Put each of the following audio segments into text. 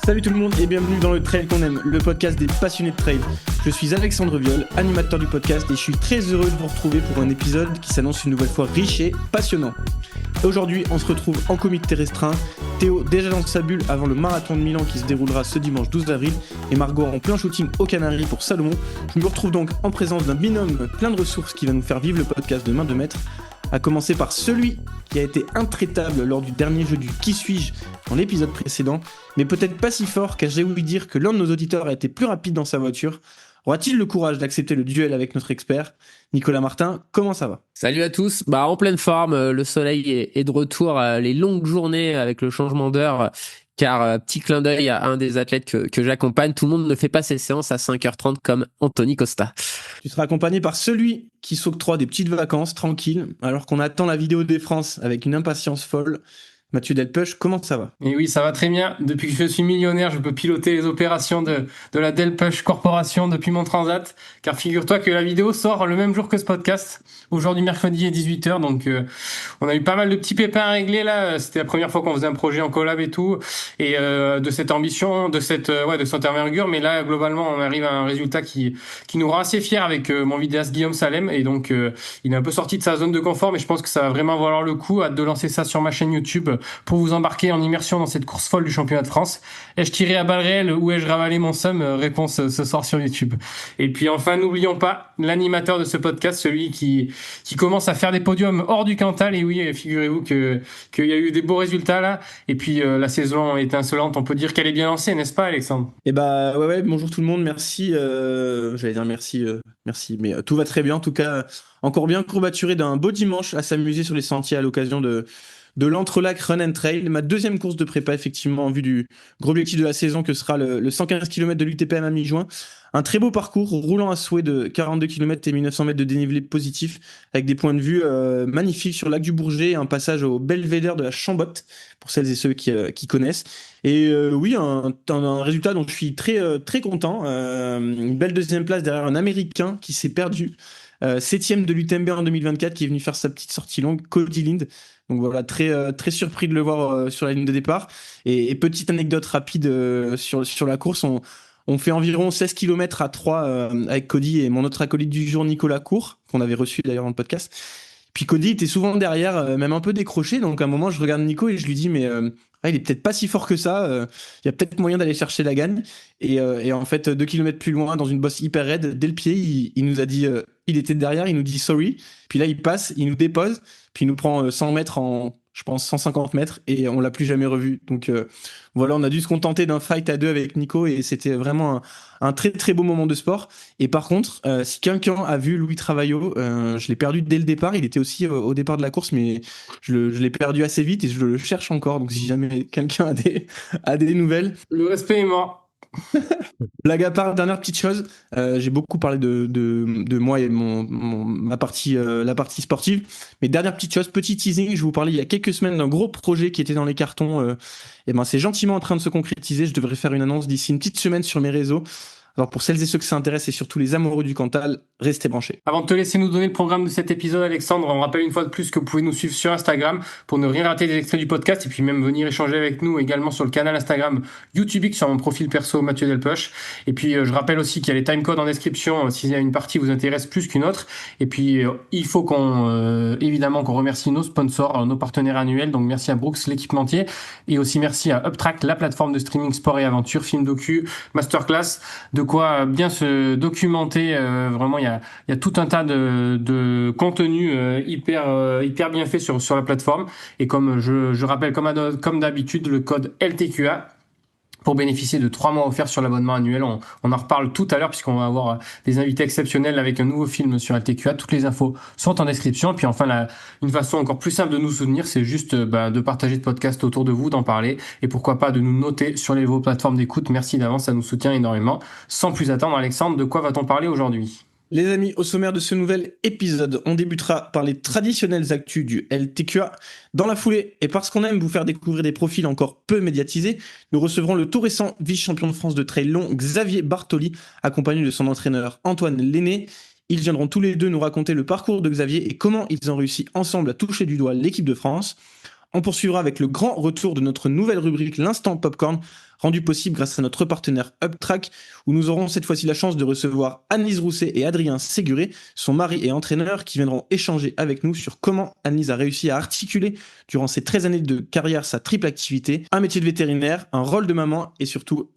Salut tout le monde et bienvenue dans le Trail qu'on aime, le podcast des passionnés de trail. Je suis Alexandre Viol, animateur du podcast et je suis très heureux de vous retrouver pour un épisode qui s'annonce une nouvelle fois riche et passionnant. Aujourd'hui, on se retrouve en comité restreint, Théo déjà dans sa bulle avant le marathon de Milan qui se déroulera ce dimanche 12 avril et Margot en plein shooting aux Canaries pour Salomon. Je me retrouve donc en présence d'un binôme plein de ressources qui va nous faire vivre le podcast de main de maître. À commencer par celui qui a été intraitable lors du dernier jeu du Qui suis-je dans l'épisode précédent, mais peut-être pas si fort car j'ai ouï dire que l'un de nos auditeurs a été plus rapide dans sa voiture. Aura-t-il le courage d'accepter le duel avec notre expert ? Nicolas Martin, comment ça va ? Salut à tous, en pleine forme, le soleil est de retour, les longues journées avec le changement d'heure, car petit clin d'œil à un des athlètes que j'accompagne, tout le monde ne fait pas ses séances à 5h30 comme Anthony Costa. Tu seras accompagné par celui qui s'octroie des petites vacances tranquilles alors qu'on attend la vidéo des France avec une impatience folle. Mathieu Delpech, comment ça va ? Et oui, ça va très bien. Depuis que je suis millionnaire, je peux piloter les opérations de la Delpech Corporation depuis mon transat. Car figure-toi que la vidéo sort le même jour que ce podcast. Aujourd'hui, mercredi à 18h. Donc, on a eu pas mal de petits pépins à régler là. C'était la première fois qu'on faisait un projet en collab et tout. Et de cette ambition, de cette envergure. Mais là, globalement, on arrive à un résultat qui nous rend assez fiers avec mon vidéaste Guillaume Salem. Et donc, il est un peu sorti de sa zone de confort. Mais je pense que ça va vraiment valoir le coup. Hâte de lancer ça sur ma chaîne YouTube pour vous embarquer en immersion dans cette course folle du championnat de France. Ai-je tiré à balles réelles ou ai-je ravalé mon seum ? Réponse ce soir sur YouTube. Et puis enfin, n'oublions pas l'animateur de ce podcast, celui qui commence à faire des podiums hors du Cantal. Et oui, figurez-vous qu'il y a eu des beaux résultats là. Et puis la saison est insolente. On peut dire qu'elle est bien lancée, n'est-ce pas, Alexandre ? Eh bah ouais, bonjour tout le monde, merci. J'allais dire merci, mais tout va très bien. En tout cas, encore bien courbaturé d'un beau dimanche à s'amuser sur les sentiers à l'occasion de l'Entrelac Run and Trail, ma deuxième course de prépa effectivement en vue du gros objectif de la saison que sera le 115 km de l'UTPM à mi-juin. Un très beau parcours roulant à souhait de 42 km et 1900 mètres de dénivelé positif avec des points de vue magnifiques sur le lac du Bourget et un passage au belvédère de la Chambotte pour celles et ceux qui connaissent. Et oui, un résultat dont je suis très content. Une belle deuxième place derrière un Américain qui s'est perdu. 7ème de l'UTMB en 2024 qui est venu faire sa petite sortie longue, Cody Lind. Donc voilà, très surpris de le voir sur la ligne de départ. Et petite anecdote rapide sur la course, on fait environ 16 km à 3 avec Cody et mon autre acolyte du jour, Nicolas Cour, qu'on avait reçu d'ailleurs dans le podcast. Puis Cody était souvent derrière, même un peu décroché. Donc à un moment, je regarde Nico et je lui dis, mais il est peut-être pas si fort que ça. Il y a peut-être moyen d'aller chercher la gagne. Et en fait, 2 km plus loin, dans une bosse hyper raide, dès le pied, il nous a dit, il était derrière, il nous dit sorry. Puis là, il passe, il nous dépose, puis il nous prend 100 mètres en, je pense, 150 mètres et on l'a plus jamais revu. Donc voilà, on a dû se contenter d'un fight à deux avec Nico et c'était vraiment un très très beau moment de sport. Et par contre, si quelqu'un a vu Louis Travaillot, je l'ai perdu dès le départ. Il était aussi au départ de la course, mais je l'ai perdu assez vite et je le cherche encore. Donc si jamais quelqu'un a des nouvelles. Le respect est mort. Blague à part, dernière petite chose, j'ai beaucoup parlé de moi et ma partie, la partie sportive. Mais dernière petite chose, petit teasing, je vous parlais il y a quelques semaines d'un gros projet qui était dans les cartons. Et ben c'est gentiment en train de se concrétiser. Je devrais faire une annonce d'ici une petite semaine sur mes réseaux. Alors pour celles et ceux que ça intéresse et surtout les amoureux du Cantal, restez branchés. Avant de te laisser nous donner le programme de cet épisode, Alexandre, on rappelle une fois de plus que vous pouvez nous suivre sur Instagram pour ne rien rater des extraits du podcast et puis même venir échanger avec nous également sur le canal Instagram YouTubique sur mon profil perso Mathieu Delpech. Et puis je rappelle aussi qu'il y a les timecodes en description s'il y a une partie vous intéresse plus qu'une autre. Et puis il faut évidemment qu'on remercie nos sponsors, nos partenaires annuels. Donc merci à Brooks, l'équipementier, et aussi merci à Uptrack, la plateforme de streaming sport et aventure, film docu, masterclass, de quoi bien se documenter. Vraiment, il y a tout un tas de contenus hyper bien fait sur la plateforme. Et comme je rappelle, comme d'habitude, le code LTQA pour bénéficier de 3 mois offerts sur l'abonnement annuel. On en reparle tout à l'heure puisqu'on va avoir des invités exceptionnels avec un nouveau film sur LTQA. Toutes les infos sont en description. Et puis enfin, une façon encore plus simple de nous soutenir, c'est juste de partager le podcast autour de vous, d'en parler et pourquoi pas de nous noter sur vos plateformes d'écoute. Merci d'avance, ça nous soutient énormément. Sans plus attendre, Alexandre, de quoi va-t-on parler aujourd'hui ? Les amis, au sommaire de ce nouvel épisode, on débutera par les traditionnelles actus du LTQA. Dans la foulée, et parce qu'on aime vous faire découvrir des profils encore peu médiatisés, nous recevrons le tout récent vice-champion de France de trail long Xavier Bartoli, accompagné de son entraîneur Antoine Lenné. Ils viendront tous les deux nous raconter le parcours de Xavier et comment ils ont réussi ensemble à toucher du doigt l'équipe de France. On poursuivra avec le grand retour de notre nouvelle rubrique L'Instant Popcorn, rendu possible grâce à notre partenaire UpTrack, où nous aurons cette fois-ci la chance de recevoir Annelise Rousset et Adrien Séguré, son mari et entraîneur, qui viendront échanger avec nous sur comment Annelise a réussi à articuler durant ses 13 années de carrière sa triple activité, un métier de vétérinaire, un rôle de maman et surtout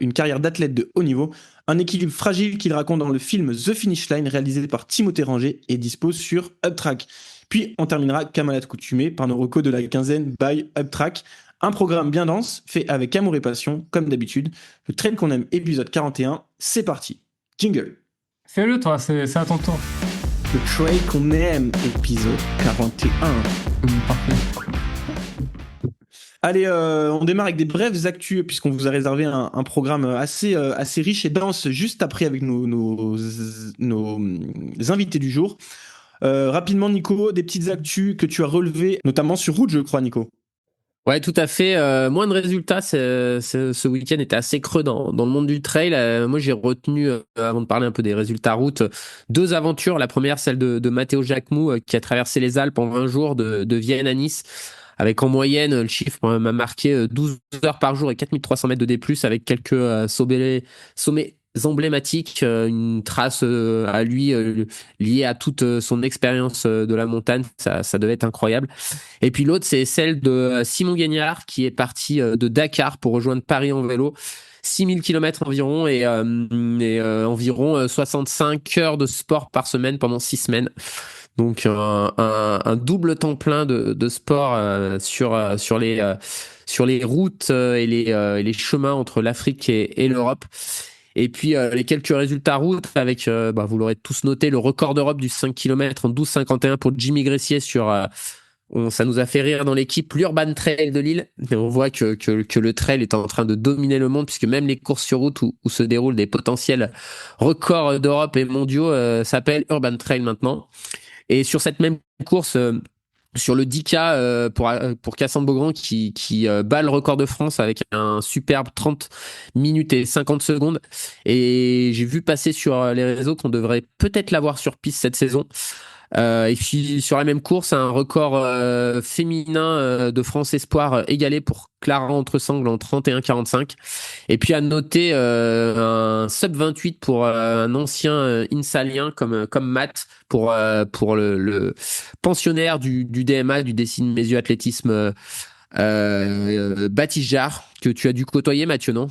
une carrière d'athlète de haut niveau, un équilibre fragile qu'il raconte dans le film The Finish Line réalisé par Timothée Ranger et dispose sur UpTrack. Puis on terminera, comme à l'accoutumée, par nos recos de la quinzaine by UpTrack. Un programme bien dense, fait avec amour et passion, comme d'habitude. Le trail qu'on aime, épisode 41, c'est parti. Jingle. Fais-le toi, c'est à ton tour. Le trail qu'on aime, épisode 41. Parfait. Allez, on démarre avec des brèves actus, puisqu'on vous a réservé un programme assez riche et dense juste après avec nos invités du jour. Rapidement, Nico, des petites actus que tu as relevées, notamment sur route, je crois, Nico. Ouais, tout à fait. Moins de résultats. Ce week-end était assez creux dans le monde du trail. Moi, j'ai retenu, avant de parler un peu des résultats route, 2 aventures. La première, celle de Matteo Jacquemou, qui a traversé les Alpes en 20 jours de Vienne à Nice, avec en moyenne, le chiffre m'a marqué 12 heures par jour et 4300 mètres de D+, avec quelques sommets emblématiques, une trace à lui liée à toute son expérience de la montagne. Ça devait être incroyable. Et puis l'autre, c'est celle de Simon Guignard, qui est parti de Dakar pour rejoindre Paris en vélo. 6000 km environ et environ 65 heures de sport par semaine pendant 6 semaines. Donc un double temps plein de sport sur les routes et les chemins entre l'Afrique et l'Europe. Et puis les quelques résultats route avec, vous l'aurez tous noté, le record d'Europe du 5 km en 12,51 pour Jimmy Gressier sur... ça nous a fait rire dans l'équipe, l'Urban Trail de Lille. Et on voit que le trail est en train de dominer le monde, puisque même les courses sur route où se déroulent des potentiels records d'Europe et mondiaux s'appellent Urban Trail maintenant. Et sur cette même course... sur le 10K pour Cassandre Beaugrand qui bat le record de France avec un superbe 30 minutes et 50 secondes. Et j'ai vu passer sur les réseaux qu'on devrait peut-être l'avoir sur piste cette saison. Et puis sur la même course, un record féminin de France Espoir égalé pour Clara Entresangle en 31,45. Et puis à noter un sub 28 pour un ancien Insalien comme Matt pour le pensionnaire du DMA, du Dessine Mes Yeux Athlétisme, Baptiste Jarre, que tu as dû côtoyer, Mathieu, non?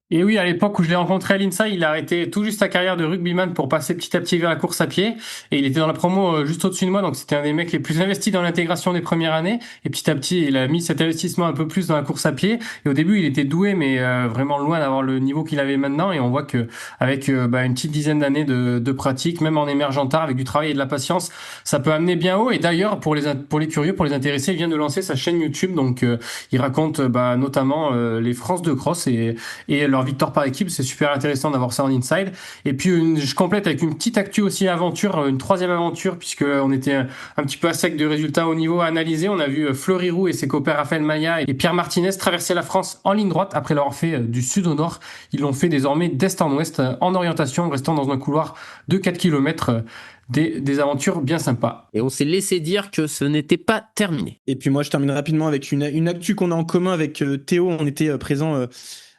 Et oui, à l'époque où je l'ai rencontré à l'INSA, il a arrêté tout juste sa carrière de rugbyman pour passer petit à petit vers la course à pied. Et il était dans la promo juste au-dessus de moi, donc c'était un des mecs les plus investis dans l'intégration des premières années. Et petit à petit, il a mis cet investissement un peu plus dans la course à pied. Et au début, il était doué, mais vraiment loin d'avoir le niveau qu'il avait maintenant. Et on voit que avec une petite dizaine d'années de pratique, même en émergeant tard, avec du travail et de la patience, ça peut amener bien haut. Et d'ailleurs, pour les curieux, pour les intéressés, il vient de lancer sa chaîne YouTube. Donc, il raconte notamment les France de cross et leur victoire par équipe. C'est super intéressant d'avoir ça en inside. Et puis je complète avec une petite actu aussi aventure, une troisième aventure, puisque on était un petit peu à sec de résultats au niveau à analyser. On a vu Fleury Roux et ses copains Raphaël Maya et Pierre Martinez traverser la France en ligne droite après l'avoir fait du sud au nord. Ils l'ont fait désormais d'est en ouest en orientation, restant dans un couloir de 4 km. Des aventures bien sympas. Et on s'est laissé dire que ce n'était pas terminé. Et puis moi, je termine rapidement avec une actu qu'on a en commun avec Théo. On était présent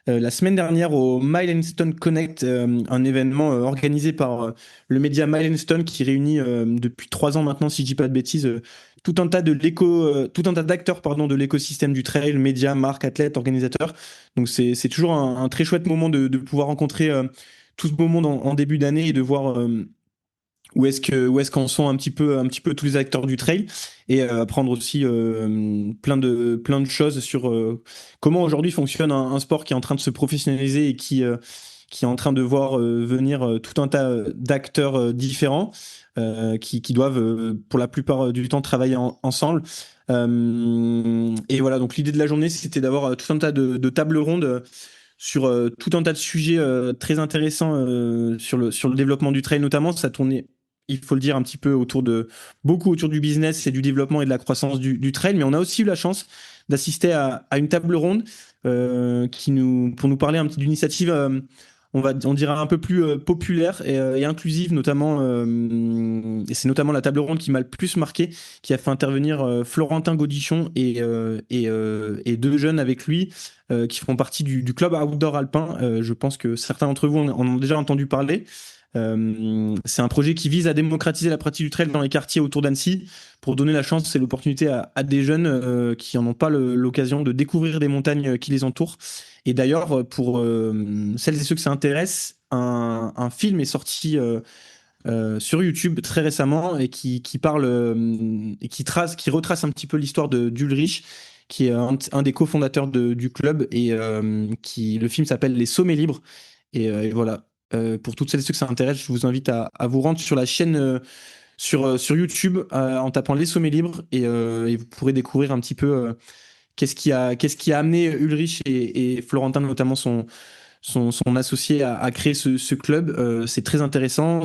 la semaine dernière au Milestone Connect, un événement organisé par le média Milestone qui réunit depuis 3 ans maintenant, si je dis pas de bêtises, tout un tas d'acteurs de l'écosystème du trail, médias, marques, athlètes, organisateurs. Donc c'est toujours un très chouette moment de pouvoir rencontrer tout ce beau monde en début d'année et de voir où est-ce qu'en sont un petit peu tous les acteurs du trail et apprendre aussi plein de choses sur comment aujourd'hui fonctionne un sport qui est en train de se professionnaliser et qui est en train de voir venir tout un tas d'acteurs différents qui doivent pour la plupart du temps travailler ensemble. Et voilà, donc l'idée de la journée, c'était d'avoir tout un tas de tables rondes sur tout un tas de sujets très intéressants sur le développement du trail notamment. Ça tournait, il faut le dire, un petit peu beaucoup autour du business et du développement et de la croissance du trail, mais on a aussi eu la chance d'assister à une table ronde pour nous parler d'une initiative on dira un peu plus populaire et inclusive, notamment. Et c'est notamment la table ronde qui m'a le plus marqué, qui a fait intervenir Florentin Gaudichon et deux jeunes avec lui qui font partie du club outdoor alpin. Je pense que certains d'entre vous en ont déjà entendu parler. C'est un projet qui vise à démocratiser la pratique du trail dans les quartiers autour d'Annecy pour donner la chance et l'opportunité à des jeunes qui n'en ont pas l'occasion de découvrir des montagnes qui les entourent. Et d'ailleurs, pour celles et ceux que ça intéresse, un film est sorti sur YouTube très récemment et qui parle et qui retrace un petit peu l'histoire d'Ulrich, qui est un des cofondateurs du club et le film s'appelle Les Sommets Libres. Et voilà. Pour toutes celles et ceux que ça intéresse, je vous invite à vous rendre sur la chaîne sur YouTube en tapant Les Sommets Libres et vous pourrez découvrir un petit peu qu'est-ce qui a amené Ulrich et Florentin, notamment son associé, à créer ce club. C'est très intéressant.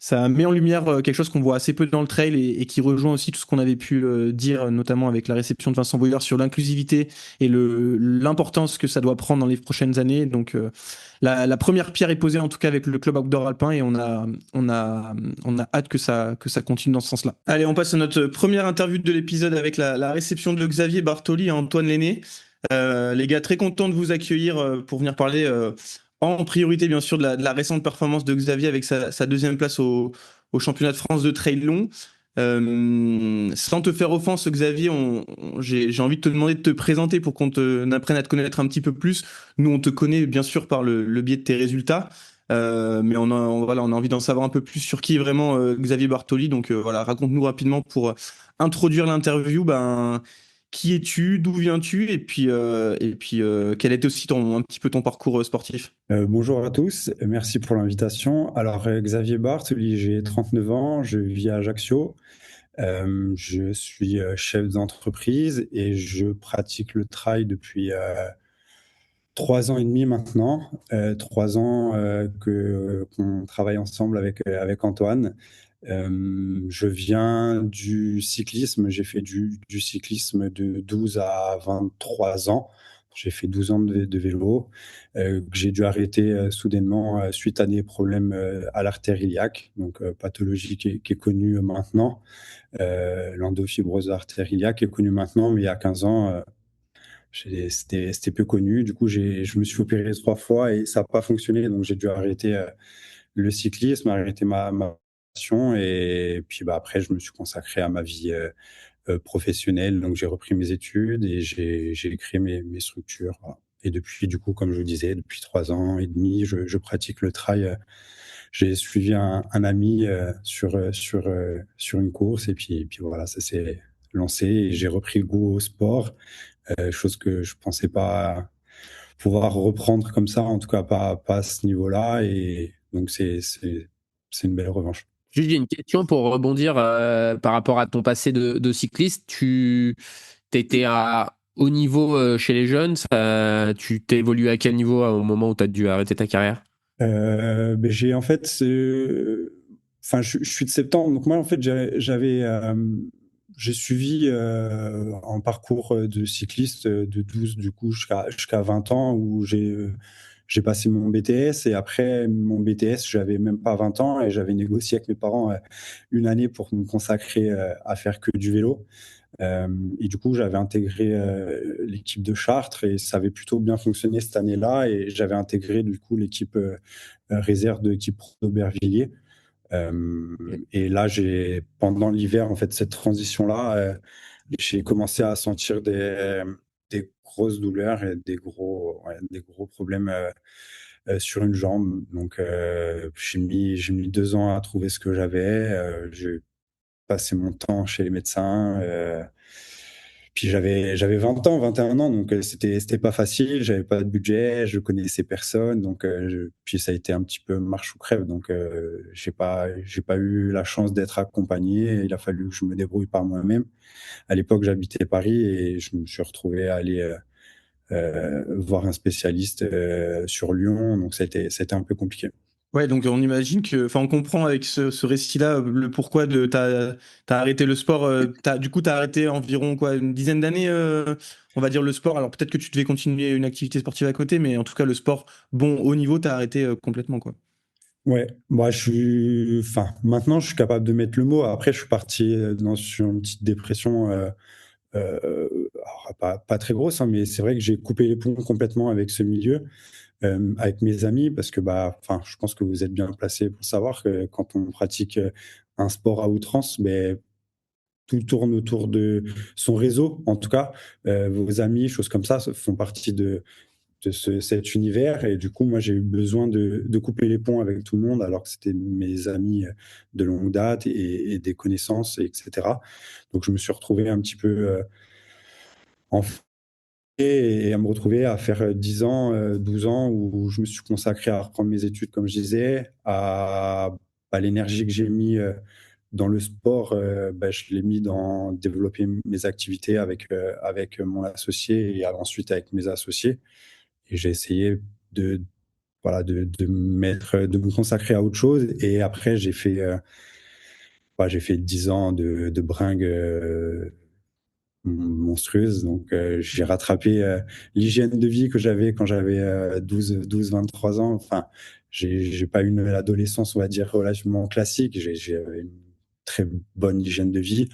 Ça met en lumière quelque chose qu'on voit assez peu dans le trail et qui rejoint aussi tout ce qu'on avait pu dire, notamment avec la réception de Vincent Boyer sur l'inclusivité et l'importance que ça doit prendre dans les prochaines années. Donc, la première pierre est posée en tout cas avec le club outdoor alpin et on a hâte que ça continue dans ce sens-là. Allez, on passe à notre première interview de l'épisode avec la réception de Xavier Bartoli et Antoine Lenné. Les gars, très content de vous accueillir pour venir parler en priorité, bien sûr, de la récente performance de Xavier avec sa deuxième place au championnat de France de trail long. Sans te faire offense, Xavier, j'ai envie de te demander de te présenter pour qu'on apprenne à te connaître un petit peu plus. Nous, on te connaît bien sûr par le biais de tes résultats, mais voilà, on a envie d'en savoir un peu plus sur qui est vraiment Xavier Bartoli. Donc voilà, raconte-nous rapidement pour introduire l'interview. Qui es-tu, d'où viens-tu, et puis quel était aussi un petit peu ton parcours sportif? Bonjour à tous, merci pour l'invitation. Alors, Xavier Bartoli, j'ai 39 ans, je vis à Ajaccio. Je suis chef d'entreprise et je pratique le trail depuis 3 ans et demi maintenant. 3 ans qu'on travaille ensemble avec Antoine. Je viens du cyclisme, j'ai fait du cyclisme de 12 à 23 ans. J'ai fait 12 ans de vélo, que j'ai dû arrêter soudainement suite à des problèmes à l'artère iliaque, donc pathologie qui est connue maintenant. L'endofibrose artère iliaque est connue maintenant, mais il y a 15 ans, c'était peu connu. Du coup, je me suis opéré 3 fois et ça n'a pas fonctionné, donc j'ai dû arrêter le cyclisme, arrêter ma passion. Et puis après, je me suis consacré à ma vie professionnelle. Donc j'ai repris mes études et j'ai créé mes structures. Voilà. Et depuis, du coup, comme je vous disais, depuis 3 ans et demi, je pratique le trail. J'ai suivi un ami sur une course et puis voilà, ça s'est lancé et j'ai repris le goût au sport, chose que je pensais pas pouvoir reprendre comme ça, en tout cas pas à ce niveau-là. Et donc c'est une belle revanche. Juste, j'ai une question pour rebondir par rapport à ton passé de cycliste. Tu étais à haut niveau chez les jeunes. Tu t'es évolué à quel niveau au moment où tu as dû arrêter ta carrière? Ben, j'ai en fait, enfin, je suis de septembre, donc moi en fait j'ai suivi un parcours de cycliste de 12 du coup jusqu'à 20 ans où j'ai passé mon BTS et après mon BTS j'avais même pas 20 ans et j'avais négocié avec mes parents une année pour me consacrer à faire que du vélo. Et du coup, j'avais intégré l'équipe de Chartres et ça avait plutôt bien fonctionné cette année-là. Et j'avais intégré du coup l'équipe réserve de l'équipe Pro d'Aubervilliers. Et là, pendant l'hiver, en fait, cette transition-là, j'ai commencé à sentir des grosses douleurs et des gros problèmes sur une jambe. Donc, j'ai mis 2 ans à trouver ce que j'avais. J'ai passé mon temps chez les médecins. Puis j'avais 20 ans, 21 ans, donc c'était pas facile. J'avais pas de budget, je connaissais personne, donc puis ça a été un petit peu marche ou crève. Donc j'ai pas eu la chance d'être accompagné. Il a fallu que je me débrouille par moi-même. À l'époque, j'habitais Paris et je me suis retrouvé à aller voir un spécialiste sur Lyon, donc c'était un peu compliqué. Ouais, donc on imagine que, enfin, on comprend avec ce récit-là le pourquoi de t'as arrêté le sport. Du coup, t'as arrêté environ quoi, une dizaine d'années, on va dire le sport. Alors peut-être que tu devais continuer une activité sportive à côté, mais en tout cas le sport, bon, haut niveau, t'as arrêté complètement quoi. Ouais, moi enfin, maintenant je suis capable de mettre le mot. Après, je suis parti sur une petite dépression, alors, pas très grosse, hein, mais c'est vrai que j'ai coupé les ponts complètement avec ce milieu, avec mes amis, parce que bah, enfin, je pense que vous êtes bien placé pour savoir que quand on pratique un sport à outrance, ben, tout tourne autour de son réseau, en tout cas, vos amis, choses comme ça font partie de cet univers. Et du coup, moi, j'ai eu besoin de couper les ponts avec tout le monde, alors que c'était mes amis de longue date et des connaissances, etc. Donc, je me suis retrouvé un petit peu en et à me retrouver à faire 10 ans, 12 ans où je me suis consacré à reprendre mes études, comme je disais, à l'énergie que j'ai mis dans le sport, bah, je l'ai mis dans développer mes activités avec mon associé et ensuite avec mes associés. Et j'ai essayé de, voilà, de me consacrer à autre chose. Et après, j'ai fait 10 ans de bringue monstrueuse. Donc, j'ai rattrapé l'hygiène de vie que j'avais quand j'avais 23 ans. Enfin, j'ai pas eu une adolescence, on va dire, relativement classique. J'ai une très bonne hygiène de vie.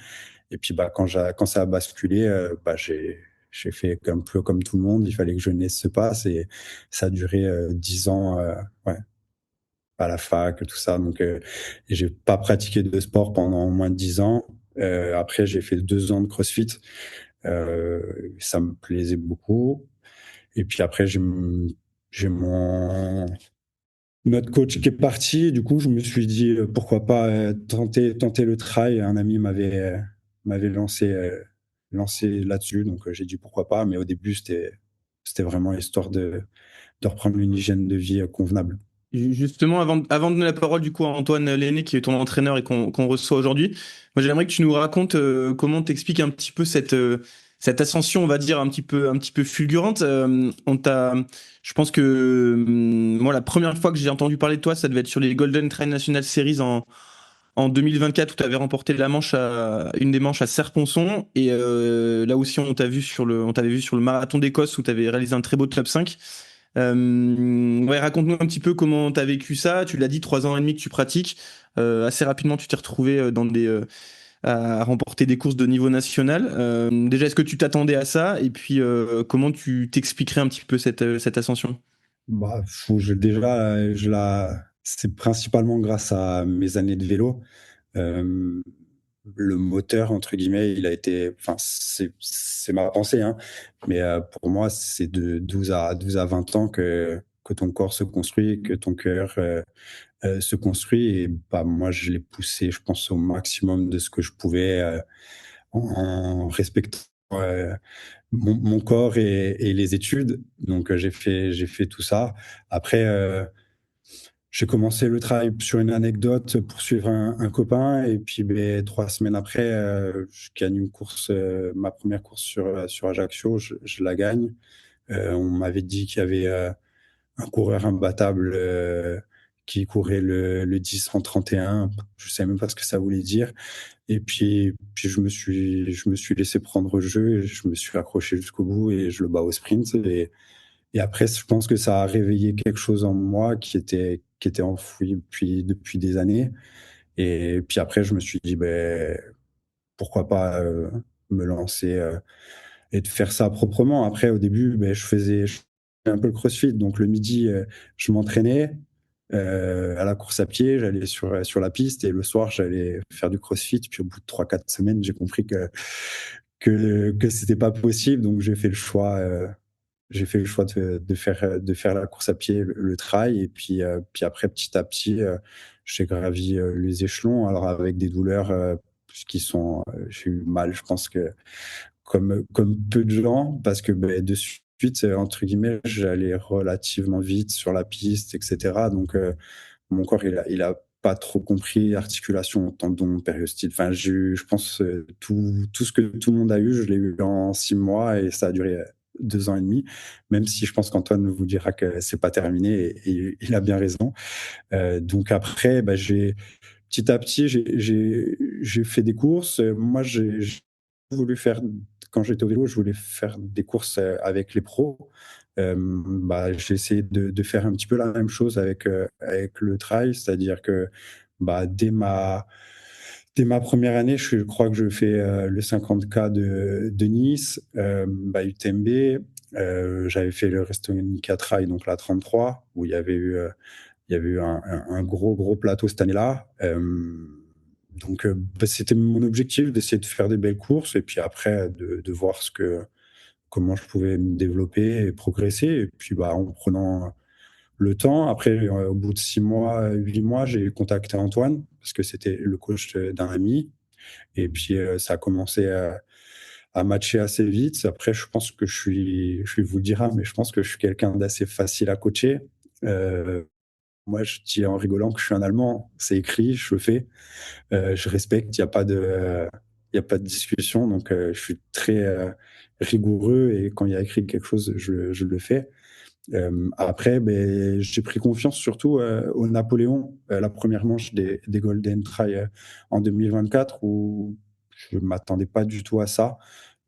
Et puis, bah, quand ça a basculé, bah, j'ai fait un peu comme tout le monde. Il fallait que jeunesse se passe et ça a duré 10 ans, ouais, à la fac, tout ça. Donc, et j'ai pas pratiqué de sport pendant moins de 10 ans. Après, j'ai fait 2 ans de CrossFit. Ça me plaisait beaucoup. Et puis après, j'ai mon notre coach qui est parti. Du coup, je me suis dit pourquoi pas tenter le trail. Un ami m'avait lancé là-dessus, donc j'ai dit pourquoi pas. Mais au début, c'était vraiment histoire de reprendre une hygiène de vie convenable. Justement, avant de donner la parole du coup à Antoine Lenné, qui est ton entraîneur et qu'on reçoit aujourd'hui, moi j'aimerais que tu nous racontes comment t'expliques un petit peu cette ascension, on va dire, un petit peu fulgurante. Je pense que moi, la première fois que j'ai entendu parler de toi, ça devait être sur les Golden Trail National Series en 2024, où tu avais remporté une des manches à Serponçon. Et là aussi, on t'avait vu sur le marathon d'Écosse, où tu avais réalisé un très beau top 5. Ouais, raconte-nous un petit peu comment tu as vécu ça. Tu l'as dit, 3 ans et demi que tu pratiques. Assez rapidement, tu t'es retrouvé à remporter des courses de niveau national. Déjà, est-ce que tu t'attendais à ça? Et puis, comment tu t'expliquerais un petit peu cette ascension? Bah, déjà, c'est principalement grâce à mes années de vélo. Euh, le moteur, entre guillemets, il a été, enfin, c'est ma pensée, hein, mais pour moi, c'est de 12 à 20 ans que ton corps se construit, que ton cœur se construit. Et bah, moi, je l'ai poussé, je pense, au maximum de ce que je pouvais en respectant mon corps et les études. Donc, j'ai fait tout ça. Après, j'ai commencé le travail sur une anecdote pour suivre un copain et puis ben, 3 semaines après, je gagne une course, ma première course sur Ajaccio, je la gagne. On m'avait dit qu'il y avait un coureur imbattable qui courait le 10 en 31. Je ne savais même pas ce que ça voulait dire. Et puis je me suis laissé prendre le jeu et je me suis accroché jusqu'au bout et je le bats au sprint. Et après, je pense que ça a réveillé quelque chose en moi qui était enfoui depuis des années. Et puis après, je me suis dit, ben, pourquoi pas me lancer et de faire ça proprement. Après, au début, ben, je faisais un peu le crossfit. Donc le midi, je m'entraînais à la course à pied, j'allais sur la piste et le soir, j'allais faire du crossfit. Puis au bout de 3 4 semaines, j'ai compris que c'était pas possible. Donc j'ai fait le choix de faire la course à pied, le trail, et puis après, petit à petit, j'ai gravi les échelons, alors avec des douleurs j'ai eu mal, je pense que comme peu de gens, parce que ben, de suite, entre guillemets, j'allais relativement vite sur la piste, etc. Donc, mon corps, il a pas trop compris articulation, tendon, périostyle. Enfin, je pense tout ce que tout le monde a eu, je l'ai eu en 6 mois et ça a duré 2 ans et demi, même si je pense qu'Antoine vous dira que c'est pas terminé et il a bien raison. Donc après, petit à petit, j'ai fait des courses. Moi, j'ai voulu faire, quand j'étais au vélo, je voulais faire des courses avec les pros. J'ai essayé de faire un petit peu la même chose avec le trail, c'est-à-dire que dès ma première année, je crois que je fais le 50K de Nice, UTMB. J'avais fait le Restonica Trail, donc la 33, où il y avait eu un gros plateau cette année-là. C'était mon objectif d'essayer de faire des belles courses et puis après de voir comment je pouvais me développer et progresser. Et puis en prenant le temps. Après, au bout de 6 mois, 8 mois, j'ai contacté Antoine parce que c'était le coach d'un ami. Et puis ça a commencé à matcher assez vite. Après, je pense que je vous le dira, mais je pense que je suis quelqu'un d'assez facile à coacher. Moi, je dis en rigolant que je suis un Allemand. C'est écrit, je le fais. Je respecte, il y a pas de discussion. Donc, je suis très rigoureux et quand il y a écrit quelque chose, je le fais. Après, j'ai pris confiance surtout au Napoléon, la première manche des Golden Trail en 2024, où je ne m'attendais pas du tout à ça.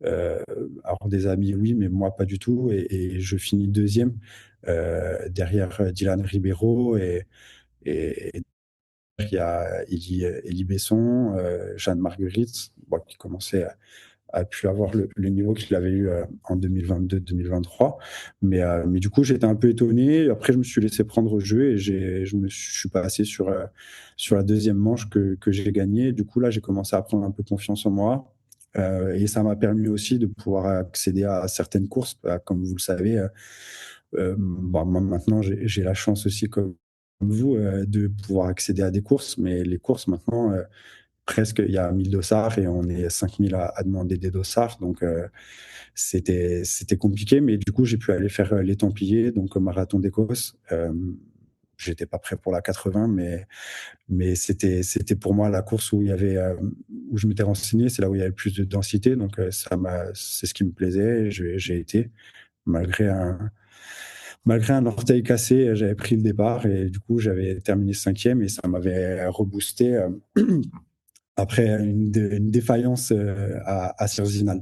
Euh, alors des amis, oui, mais moi pas du tout. Et je finis deuxième derrière Dylan Ribeiro et il y a Élie Besson, Jeanne Marguerite, qui commençait a pu avoir le niveau qu'il avait eu en 2022-2023. Mais du coup, j'étais un peu étonné. Après, je me suis laissé prendre au jeu et je suis passé sur la deuxième manche que j'ai gagnée. Du coup, là, j'ai commencé à prendre un peu confiance en moi. Et ça m'a permis aussi de pouvoir accéder à certaines courses. Comme vous le savez, moi, maintenant, j'ai la chance aussi, comme vous, de pouvoir accéder à des courses. Mais les courses, maintenant, presque, il y a 1000 dossards et on est 5000 à demander des dossards. Donc, c'était compliqué. Mais du coup, j'ai pu aller faire les Templiers, donc au Marathon d'Écosse. J'étais pas prêt pour la 80, mais c'était pour moi la course où où je m'étais renseigné. C'est là où il y avait le plus de densité. Donc, c'est ce qui me plaisait. J'ai été, malgré malgré un orteil cassé, j'avais pris le départ et du coup, j'avais terminé cinquième et ça m'avait reboosté. Après une défaillance à Cerzinal,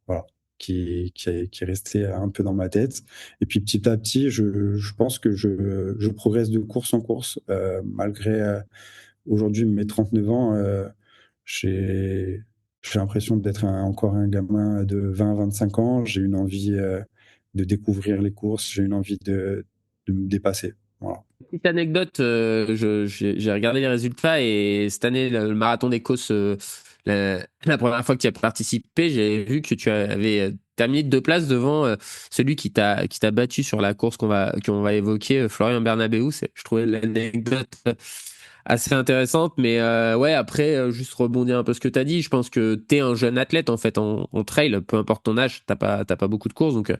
voilà, qui est resté un peu dans ma tête. Et puis petit à petit, je pense que je progresse de course en course, malgré aujourd'hui mes 39 ans. J'ai j'ai l'impression d'être encore un gamin de 20-25 ans. J'ai une envie de découvrir les courses, j'ai une envie de me dépasser. Voilà. Petite anecdote, j'ai regardé les résultats et cette année, le marathon d'Écosse, la première fois que tu as participé, j'ai vu que tu avais terminé 2 places devant celui qui t'a battu sur la course qu'on va évoquer, Florian Bernabéu. Je trouvais l'anecdote assez intéressante, mais ouais, après, juste rebondir un peu ce que tu as dit, je pense que tu es un jeune athlète en fait en trail, peu importe ton âge, t'as pas beaucoup de courses, donc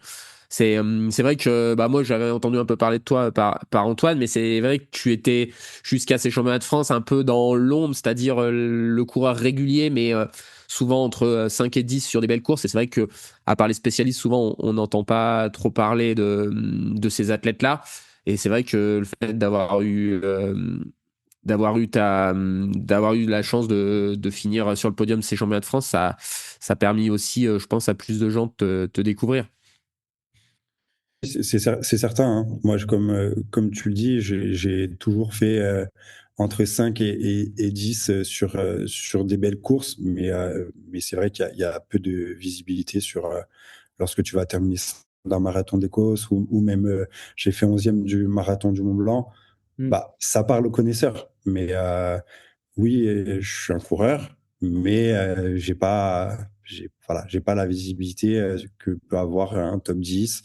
c'est vrai que moi j'avais entendu un peu parler de toi par Antoine, mais c'est vrai que tu étais jusqu'à ces championnats de France un peu dans l'ombre, c'est-à-dire le coureur régulier, mais souvent entre 5 et 10 sur des belles courses. Et c'est vrai que à part les spécialistes, souvent on n'entend pas trop parler de ces athlètes-là. Et c'est vrai que le fait d'avoir eu la chance de finir sur le podium de ces championnats de France, ça a permis aussi, je pense, à plus de gens de te découvrir. C'est certain, hein. Moi, comme tu le dis, j'ai toujours fait entre 5 et 10 sur des belles courses, mais c'est vrai qu'il y a peu de visibilité lorsque tu vas terminer d'un marathon d'Écosse ou même j'ai fait 11e du marathon du Mont Blanc. Ça parle aux connaisseurs. Mais oui, je suis un coureur, mais voilà, j'ai pas la visibilité que peut avoir un top 10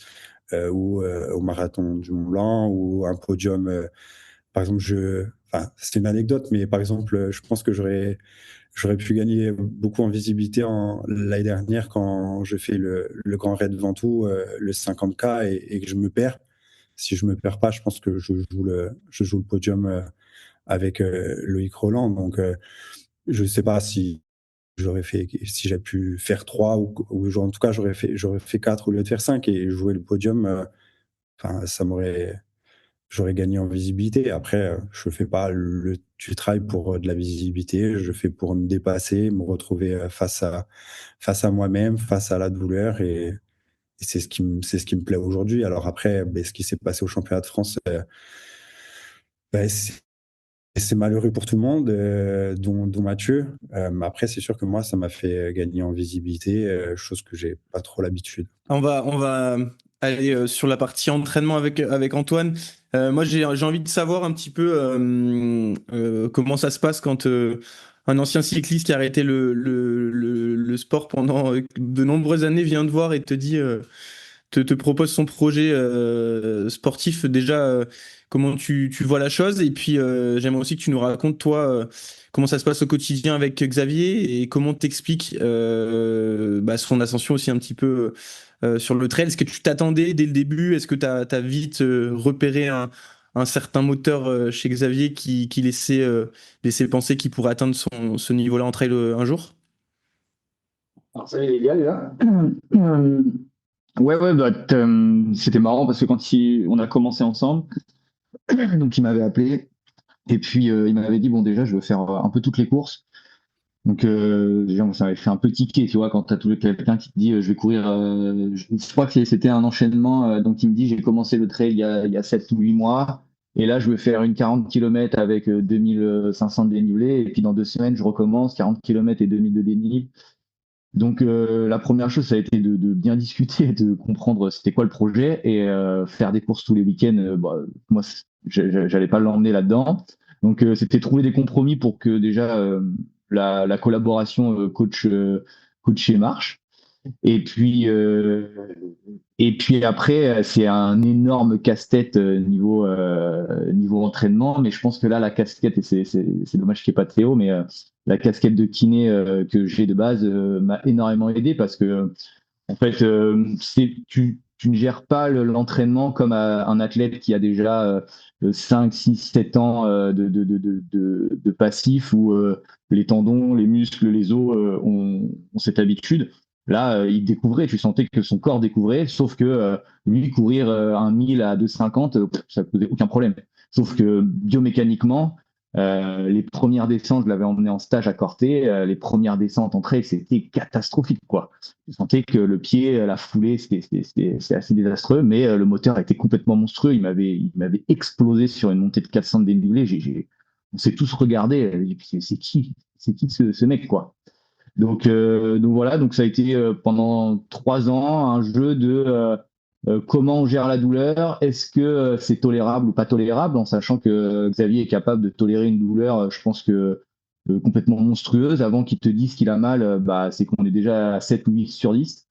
ou au marathon du Mont Blanc ou un podium. Par exemple, c'est une anecdote, mais par exemple, je pense que j'aurais pu gagner beaucoup en visibilité l'année dernière quand je fais le Grand Raid Ventoux, le 50K et que je me perds. Si je me perds pas, je pense que je joue le podium avec Loïc Roland. Donc, je sais pas si j'aurais fait, si j'avais pu faire 3 ou en tout cas, j'aurais fait 4 au lieu de faire 5 et jouer le podium, enfin, j'aurais gagné en visibilité. Après, je fais pas du travail pour de la visibilité, je fais pour me dépasser, me retrouver face à moi-même, face à la douleur et c'est ce qui me plaît aujourd'hui. Alors après, ce qui s'est passé au championnat de France, ben, c'est malheureux pour tout le monde, dont Mathieu. Mais après, c'est sûr que moi, ça m'a fait gagner en visibilité, chose que j'ai pas trop l'habitude. On va aller sur la partie entraînement avec Antoine. Moi, j'ai envie de savoir un petit peu comment ça se passe quand un ancien cycliste qui a arrêté le sport pendant de nombreuses années vient te voir et te dit, te propose son projet sportif. Déjà, comment tu vois la chose? Et puis, j'aimerais aussi que tu nous racontes, toi, comment ça se passe au quotidien avec Xavier et comment t'expliques son ascension aussi un petit peu sur le trail. Est-ce que tu t'attendais dès le début? Est-ce que tu as vite repéré un certain moteur chez Xavier qui laissait penser qu'il pourrait atteindre ce niveau-là en trail un jour? Alors, salut les gars, déjà. Ouais, bah, c'était marrant parce que on a commencé ensemble, donc il m'avait appelé et puis il m'avait dit, bon, déjà, je veux faire un peu toutes les courses. Donc, déjà, ça m'avait fait un peu tiquer, tu vois, quand t'as quelqu'un qui te dit, je vais courir, je crois que c'était un enchaînement, donc il me dit, j'ai commencé le trail il y a 7 ou 8 mois, et là, je vais faire une 40 km avec 2500 de dénivelé, et puis dans 2 semaines, je recommence, 40 km et 2000 de dénivelé. Donc la première chose, ça a été de bien discuter, de comprendre c'était quoi le projet et faire des courses tous les week-ends. Moi, j'allais pas l'emmener là-dedans. Donc c'était trouver des compromis pour que déjà la collaboration coach marche. Et puis après, c'est un énorme casse-tête niveau entraînement. Mais je pense que là, la casquette, et c'est dommage qu'il n'y ait pas de Théo, mais la casquette de kiné que j'ai de base m'a énormément aidé parce que en fait, tu ne gères pas l'entraînement comme un athlète qui a déjà 5, 6, 7 ans de passif où les tendons, les muscles, les os ont cette habitude. Là, il découvrait, tu sentais que son corps découvrait, sauf que lui, courir un 1000 à 2,50, ça ne posait aucun problème. Sauf que biomécaniquement, les premières descentes, je l'avais emmené en stage à Corté, les premières descentes en trail, c'était catastrophique, quoi. Je sentais que le pied, la foulée, c'était assez désastreux, mais le moteur était complètement monstrueux. Il m'avait explosé sur une montée de 400 de dénivelé. On s'est tous regardés. Et puis, c'est qui ce mec, quoi. Donc voilà, donc ça a été pendant 3 ans un jeu de comment on gère la douleur, est-ce que c'est tolérable ou pas tolérable, en sachant que Xavier est capable de tolérer une douleur, je pense que complètement monstrueuse. Avant qu'il te dise qu'il a mal, c'est qu'on est déjà à 7 ou 8 sur 10.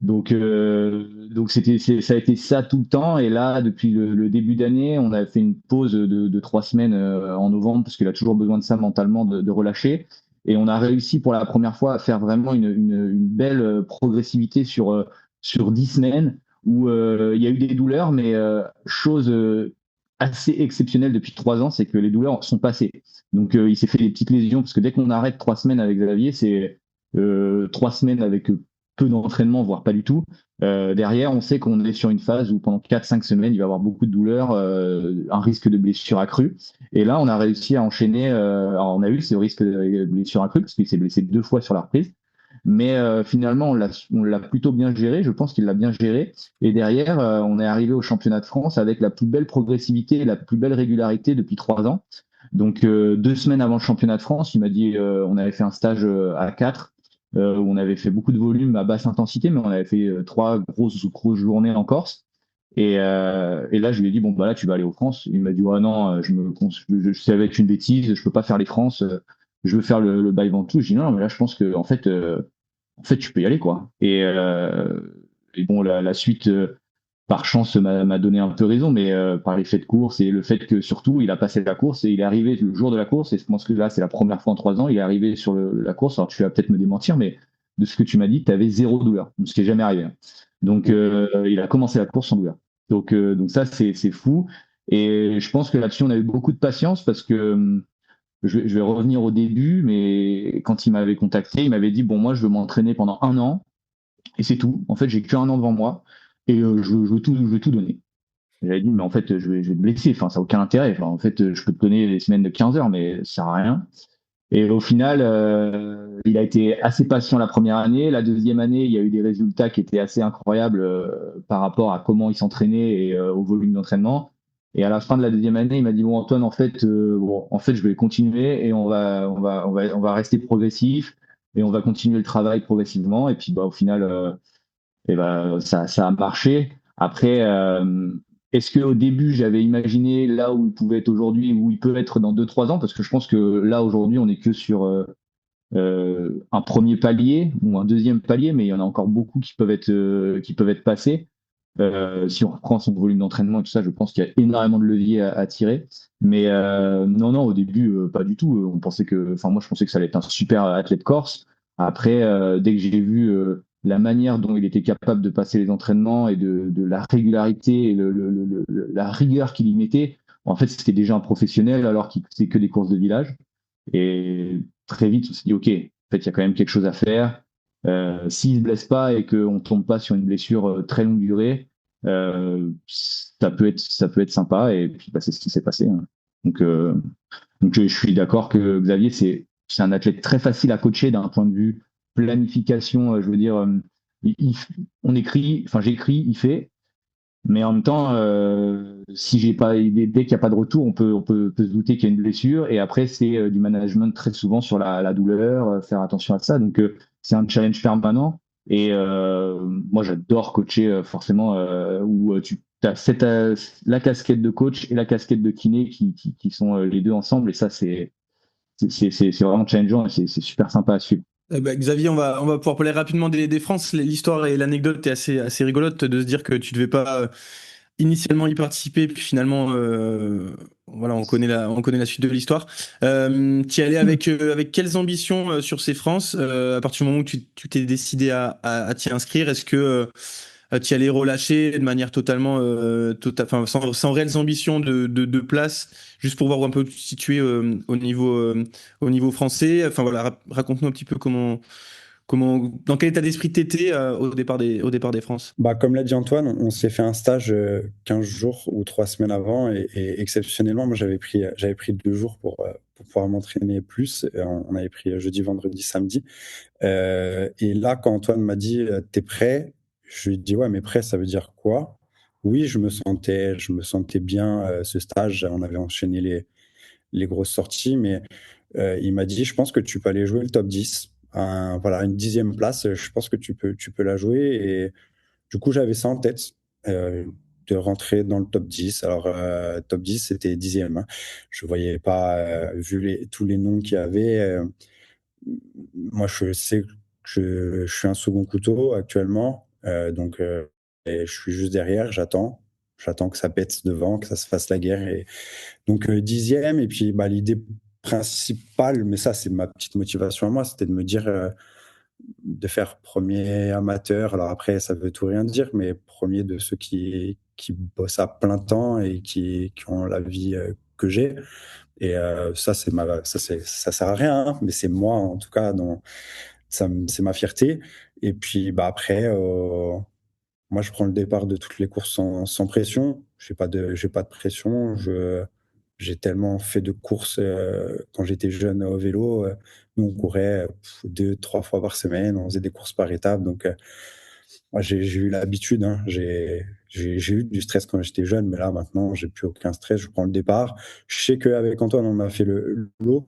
Donc ça a été ça tout le temps. Et là, depuis le début d'année, on a fait une pause de 3 semaines en novembre, parce qu'il a toujours besoin de ça mentalement, de relâcher. Et on a réussi pour la première fois à faire vraiment une belle progressivité sur 10 semaines où il y a eu des douleurs, mais chose assez exceptionnelle depuis 3 ans, c'est que les douleurs sont passées. Donc il s'est fait des petites lésions, parce que dès qu'on arrête 3 semaines avec Xavier, c'est 3 semaines avec peu d'entraînement, voire pas du tout. Derrière, on sait qu'on est sur une phase où pendant 4-5 semaines, il va y avoir beaucoup de douleurs, un risque de blessure accrue. Et là, on a réussi à enchaîner. Alors, on a eu ce risque de blessure accrue parce qu'il s'est blessé 2 fois sur la reprise. Mais finalement, on l'a plutôt bien géré. Je pense qu'il l'a bien géré. Et derrière, on est arrivé au championnat de France avec la plus belle progressivité et la plus belle régularité depuis 3 ans. Donc, 2 semaines avant le championnat de France, il m'a dit, on avait fait un stage à 4 où on avait fait beaucoup de volume à basse intensité, mais on avait fait 3 grosses journées en Corse. Et là, je lui ai dit, bon, bah là, tu vas aller aux France. Il m'a dit, ouais, non, je savais être une bêtise, je peux pas faire les France, je veux faire le Bail Ventoux. Je dis, non, mais là, je pense que, en fait, tu peux y aller, quoi. Et bon, la suite, par chance, m'a donné un peu raison, mais par l'effet de course et le fait que, surtout, il a passé la course et il est arrivé le jour de la course. Et je pense que là, c'est la première fois en 3 ans, il est arrivé sur la course. Alors, tu vas peut-être me démentir, mais de ce que tu m'as dit, tu avais 0 douleur, ce qui n'est jamais arrivé. Donc, il a commencé la course sans douleur. Donc ça, c'est fou. Et je pense que là-dessus, on a eu beaucoup de patience parce que je vais revenir au début, mais quand il m'avait contacté, il m'avait dit, bon, moi, je veux m'entraîner pendant 1 an, et c'est tout. En fait, j'ai que 1 an devant moi, et je veux tout donner. J'avais dit, mais en fait, je vais te blesser, enfin, ça n'a aucun intérêt. Enfin, en fait, je peux te donner des semaines de 15 heures, mais ça sert à rien. Et au final, il a été assez patient la première année. La deuxième année, il y a eu des résultats qui étaient assez incroyables par rapport à comment il s'entraînait et au volume d'entraînement. Et à la fin de la deuxième année, il m'a dit, bon, Antoine, en fait, je vais continuer et on va rester progressif et on va continuer le travail progressivement. Et puis, bah, au final, ça a marché. Après, est-ce qu'au début, j'avais imaginé là où il pouvait être aujourd'hui, où il peut être dans 2, 3 ans? Parce que je pense que là, aujourd'hui, on n'est que sur un premier palier ou un deuxième palier, mais il y en a encore beaucoup qui peuvent être passés. Si on reprend son volume d'entraînement et tout ça, je pense qu'il y a énormément de leviers à tirer. Mais non, au début, pas du tout. Moi, je pensais que ça allait être un super athlète corse. Après, dès que j'ai vu la manière dont il était capable de passer les entraînements et de la régularité et la rigueur qu'il y mettait, en fait, c'était déjà un professionnel alors qu'il faisait que des courses de village. Et très vite, on s'est dit, OK, en fait, il y a quand même quelque chose à faire. S'il ne se blesse pas et qu'on ne tombe pas sur une blessure très longue durée, ça peut être sympa. Et puis, bah, c'est ce qui s'est passé, hein. Donc, euh, donc, je suis d'accord que Xavier, c'est un athlète très facile à coacher d'un point de vue planification. Je veux dire, on écrit, enfin, j'écris, il fait. Mais en même temps, si j'ai pas, dès qu'il n'y a pas de retour, peut se douter qu'il y a une blessure. Et après, c'est du management très souvent sur la douleur, faire attention à ça. Donc, c'est un challenge permanent. Et moi, j'adore coacher forcément où tu as la casquette de coach et la casquette de kiné qui sont les deux ensemble. Et ça, c'est vraiment challengeant et c'est super sympa à suivre. Xavier, on va pouvoir parler rapidement des France. L'histoire et l'anecdote est assez rigolote de se dire que tu devais pas initialement y participer, puis finalement, voilà, on connaît la suite de l'histoire. Tu y allais avec quelles ambitions sur ces France à partir du moment où tu t'es décidé à t'y inscrire? Est-ce que tu y allais relâcher de manière totalement, enfin, sans réelles ambitions de place, juste pour voir un peu où tu te situais au niveau français? Enfin voilà, raconte-nous un petit peu dans quel état d'esprit t'étais au départ des France. Bah, comme l'a dit Antoine, on s'est fait un stage 15 jours ou 3 semaines avant et exceptionnellement, moi j'avais pris 2 jours pour pouvoir m'entraîner plus. Et on avait pris jeudi, vendredi, samedi. Et là, quand Antoine m'a dit t'es prêt? Je lui ai dit ouais, mais prêt, ça veut dire quoi? Oui, je me sentais bien ce stage. On avait enchaîné les grosses sorties, mais il m'a dit je pense que tu peux aller jouer le top 10. Voilà, une 10e place, je pense que tu peux la jouer. Et du coup, j'avais ça en tête, de rentrer dans le top 10. Alors, top 10, c'était 10e, hein. Je voyais pas, vu tous les noms qu'il y avait. Moi, je sais que je suis un second couteau actuellement. Donc, et je suis juste derrière, j'attends. J'attends que ça pète devant, que ça se fasse la guerre. Et donc, 10e. Et puis, bah, l'idée principale, mais ça, c'est ma petite motivation à moi, c'était de me dire, de faire premier amateur. Alors après, ça veut tout rien dire, mais premier de ceux qui bossent à plein temps et qui ont la vie que j'ai. Et ça, ça sert à rien, hein, mais c'est moi, en tout cas, c'est ma fierté. Et puis, bah, après, moi, je prends le départ de toutes les courses sans pression. J'ai pas de pression. J'ai tellement fait de courses quand j'étais jeune au vélo. Nous, on courait 2, 3 fois par semaine. On faisait des courses par étapes. Donc, moi, j'ai eu l'habitude, hein. J'ai eu du stress quand j'étais jeune, mais là, maintenant, j'ai plus aucun stress. Je prends le départ. Je sais qu'avec Antoine, on a fait le lot,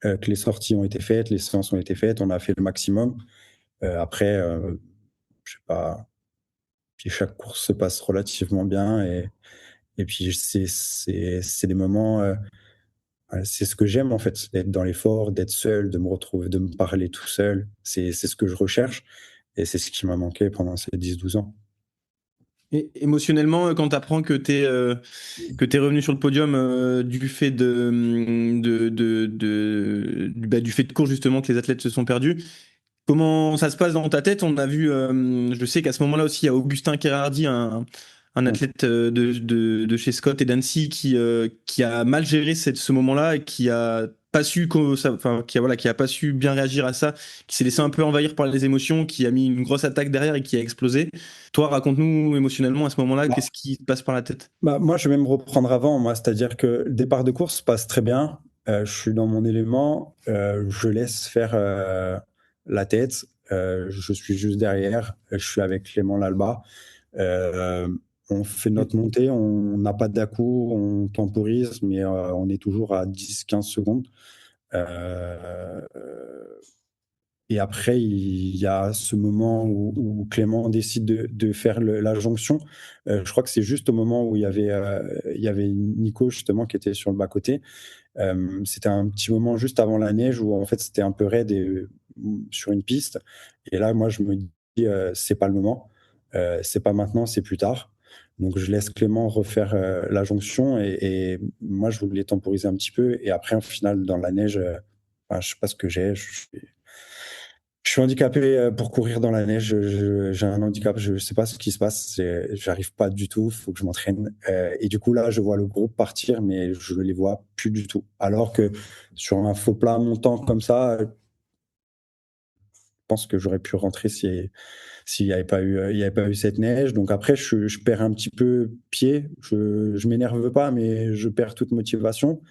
que les sorties ont été faites, les séances ont été faites. On a fait le maximum. Après, je sais pas. Puis chaque course se passe relativement bien et puis c'est des moments, c'est ce que j'aime en fait, d'être dans l'effort, d'être seul, de me retrouver, de me parler tout seul. C'est ce que je recherche et c'est ce qui m'a manqué pendant ces 10, 12 ans. Et émotionnellement, quand tu apprends que t'es revenu sur le podium du fait du fait de course justement que les athlètes se sont perdus, comment ça se passe dans ta tête? On a vu, je sais qu'à ce moment-là aussi, il y a Augustin Kerardi, un Ouais. athlète de chez Scott et d'Annecy qui a mal géré ce moment-là et qui a pas su, enfin, qui a pas su bien réagir à ça, qui s'est laissé un peu envahir par les émotions, qui a mis une grosse attaque derrière et qui a explosé. Toi, raconte-nous émotionnellement à ce moment-là, qu'est-ce qui te passe par la tête? Moi, je vais même reprendre avant, moi, c'est-à-dire que le départ de course passe très bien. Je suis dans mon élément, je laisse faire la tête. Je suis juste derrière. Je suis avec Clément Lalba. Euh, on fait notre montée, on n'a pas d'à-coup, on temporise, mais on est toujours à 10-15 secondes. Euh, et après, il y a ce moment où Clément décide de faire la jonction. Je crois que c'est juste au moment où il y avait Nico, justement, qui était sur le bas-côté. C'était un petit moment juste avant la neige où, en fait, c'était un peu raide sur une piste. Et là, moi, je me dis, c'est pas le moment. C'est pas maintenant, c'est plus tard. Donc, je laisse Clément refaire la jonction. Et moi, je voulais temporiser un petit peu. Et après, au final, dans la neige, enfin, je sais pas ce que j'ai. Je suis handicapé pour courir dans la neige. J'ai un handicap, je sais pas ce qui se passe. J'arrive pas du tout. Il faut que je m'entraîne. Et du coup, là, je vois le groupe partir, mais je les vois plus du tout. Alors que sur un faux plat montant comme ça, je pense que j'aurais pu rentrer s'il n'y avait pas eu, il y avait pas eu cette neige. Donc après, je perds un petit peu pied. Je m'énerve pas, mais je perds toute motivation.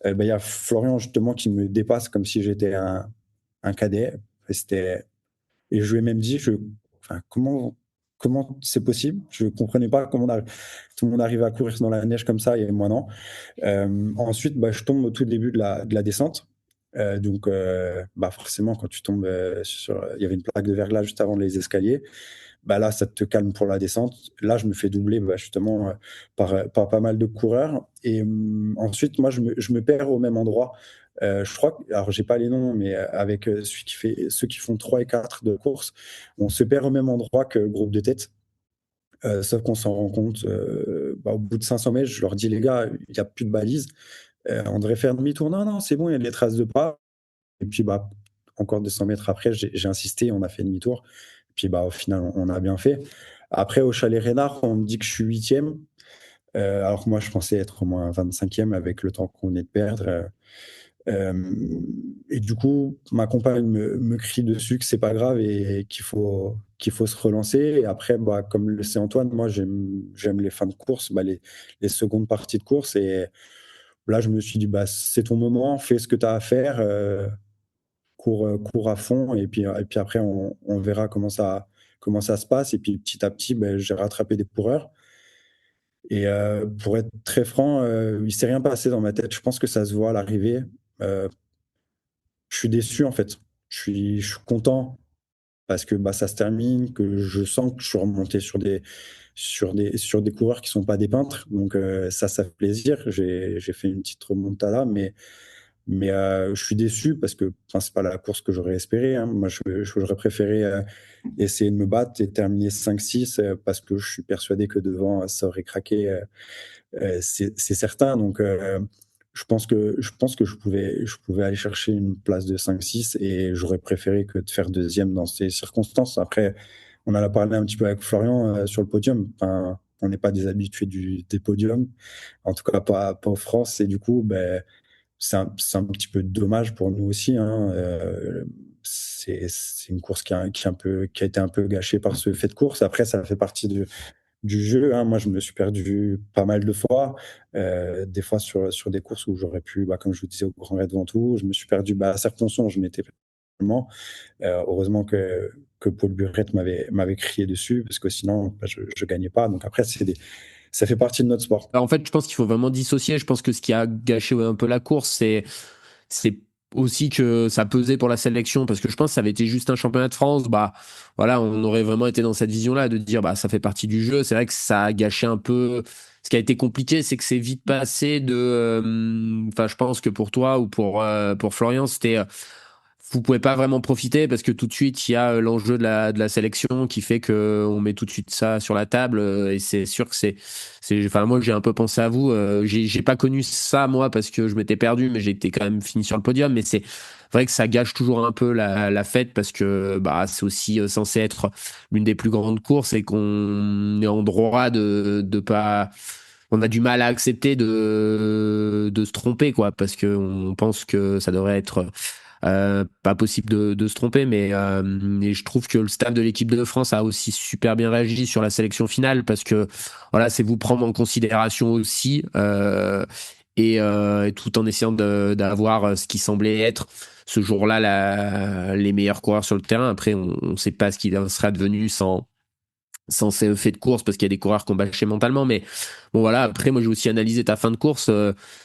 Il y a Florian justement qui me dépasse comme si j'étais un cadet. Et c'était Et je lui ai même dit, enfin, comment c'est possible? Je ne comprenais pas comment tout le monde arrive à courir dans la neige comme ça et moi non. Ensuite, je tombe au tout début de la descente. Donc, forcément, quand tu tombes il y avait une plaque de verglas juste avant les escaliers. Là, ça te calme pour la descente. Là, je me fais doubler justement par pas mal de coureurs. Et ensuite, moi, je me perds au même endroit. Je crois alors j'ai pas les noms, mais avec ceux qui font 3 et 4 de course, on se perd au même endroit que le groupe de tête. Sauf qu'on s'en rend compte au bout de 500 mètres. Je leur dis, les gars, il n'y a plus de balises. On devrait faire demi-tour. Non, non, c'est bon, il y a des traces de pas. Et puis, encore 200 mètres après, j'ai insisté, on a fait demi-tour. Et puis, au final, on a bien fait. Après, au Chalet Reynard, on me dit que je suis 8e. Alors que moi, je pensais être au moins 25e avec le temps qu'on venait de perdre. Et du coup, ma compagne me crie dessus que c'est pas grave et qu'il faut se relancer. Et après, comme le sait Antoine, moi, j'aime les fins de course, les secondes parties de course. Et là, je me suis dit, c'est ton moment, fais ce que tu as à faire, cours à fond. Et puis après, on verra comment ça se passe. Et puis petit à petit, j'ai rattrapé des coureurs. Et pour être très franc, il s'est rien passé dans ma tête. Je pense que ça se voit à l'arrivée. Euh, je suis déçu en fait. Je suis content parce que ça se termine, que je sens que je suis remonté sur des coureurs qui sont pas des peintres. Donc ça fait plaisir. J'ai fait une petite remontada, mais je suis déçu parce que c'est pas la course que j'aurais espéré, hein. Moi, j'aurais préféré essayer de me battre et terminer 5-6 parce que je suis persuadé que devant, ça aurait craqué. C'est certain. Donc, je pense que je pouvais aller chercher une place de 5-6 et j'aurais préféré que de faire deuxième dans ces circonstances. Après, on en a parlé un petit peu avec Florian sur le podium. Enfin, on n'est pas des habitués des podiums, en tout cas pas en France. Et du coup, c'est un petit peu dommage pour nous aussi, hein. C'est une course qui a été un peu gâchée par ce fait de course. Après, ça fait partie du jeu, hein. Moi, je me suis perdu pas mal de fois, des fois sur des courses où j'aurais pu, comme je vous disais, au Grand Raid Ventoux, je me suis perdu à Serponçon, je m'étais perdu. Heureusement que Paul Burette m'avait crié dessus, parce que sinon, je gagnais pas. Donc après, ça fait partie de notre sport. En fait, je pense qu'il faut vraiment dissocier. Je pense que ce qui a gâché un peu la course, c'est aussi que ça pesait pour la sélection, parce que je pense que ça avait été juste un championnat de France, voilà, on aurait vraiment été dans cette vision-là de dire ça fait partie du jeu. C'est vrai que ça a gâché un peu. Ce qui a été compliqué, c'est que c'est vite passé enfin, je pense que pour toi ou pour Florian, vous pouvez pas vraiment profiter parce que tout de suite il y a l'enjeu de la sélection qui fait que on met tout de suite ça sur la table, et c'est sûr que enfin moi j'ai un peu pensé à vous, j'ai pas connu ça moi parce que je m'étais perdu, mais j'ai été quand même fini sur le podium. Mais c'est vrai que ça gâche toujours un peu la fête parce que c'est aussi censé être l'une des plus grandes courses et qu'on est en droit de pas on a du mal à accepter de se tromper, quoi, parce que on pense que ça devrait être pas possible de se tromper, mais je trouve que le staff de l'équipe de France a aussi super bien réagi sur la sélection finale, parce que voilà, c'est vous prendre en considération aussi, et tout en essayant d'avoir ce qui semblait être ce jour-là les meilleurs coureurs sur le terrain. Après, on ne sait pas ce qu'il en serait devenu sans ces faits de course, parce qu'il y a des coureurs qui ont bâché mentalement, mais bon voilà. Après, moi j'ai aussi analysé ta fin de course,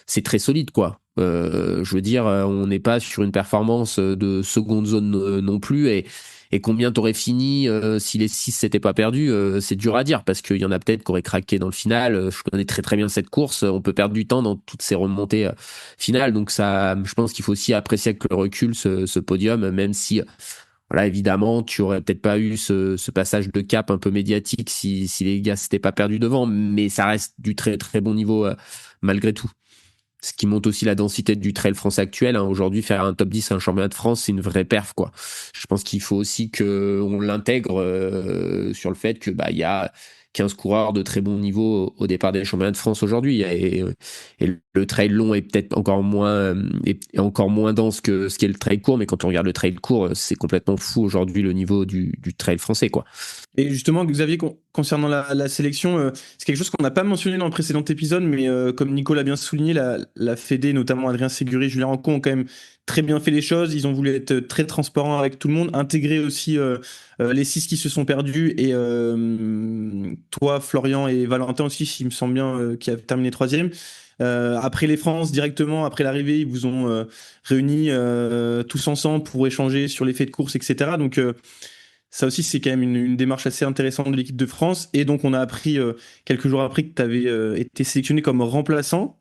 c'est très solide, quoi. Je veux dire, on n'est pas sur une performance de seconde zone non plus, et combien t'aurais fini si les 6 s'étaient pas perdus, c'est dur à dire, parce qu'il y en a peut-être qui auraient craqué dans le final. Je connais très très bien cette course, on peut perdre du temps dans toutes ces remontées finales, donc ça, je pense qu'il faut aussi apprécier avec le recul ce podium, même si voilà, évidemment, tu aurais peut-être pas eu ce passage de cap un peu médiatique si les gars s'étaient pas perdus devant, mais ça reste du très très bon niveau malgré tout. Ce qui montre aussi la densité du trail français actuel, hein. Aujourd'hui, faire un top 10 à un championnat de France, c'est une vraie perf, quoi. Je pense qu'il faut aussi que on l'intègre sur le fait que bah il y a 15 coureurs de très bon niveau au départ des championnats de France aujourd'hui, et le trail long est peut-être encore moins est encore moins dense que ce qu'est le trail court, mais quand on regarde le trail court, c'est complètement fou aujourd'hui le niveau du trail français, quoi. Et justement, Xavier, concernant la sélection, c'est quelque chose qu'on n'a pas mentionné dans le précédent épisode, mais comme Nico l'a bien souligné, la Fédé, notamment Adrien Séguré, Julien Rancon, ont quand même très bien fait les choses. Ils ont voulu être très transparents avec tout le monde, intégrer aussi les 6 qui se sont perdus, et toi, Florian et Valentin aussi, il me semble bien, qui a terminé troisième. Après les France, directement après l'arrivée, ils vous ont réunis tous ensemble pour échanger sur les faits de course, etc. Donc ça aussi, c'est quand même une démarche assez intéressante de l'équipe de France. Et donc, on a appris quelques jours après que tu avais été sélectionné comme remplaçant.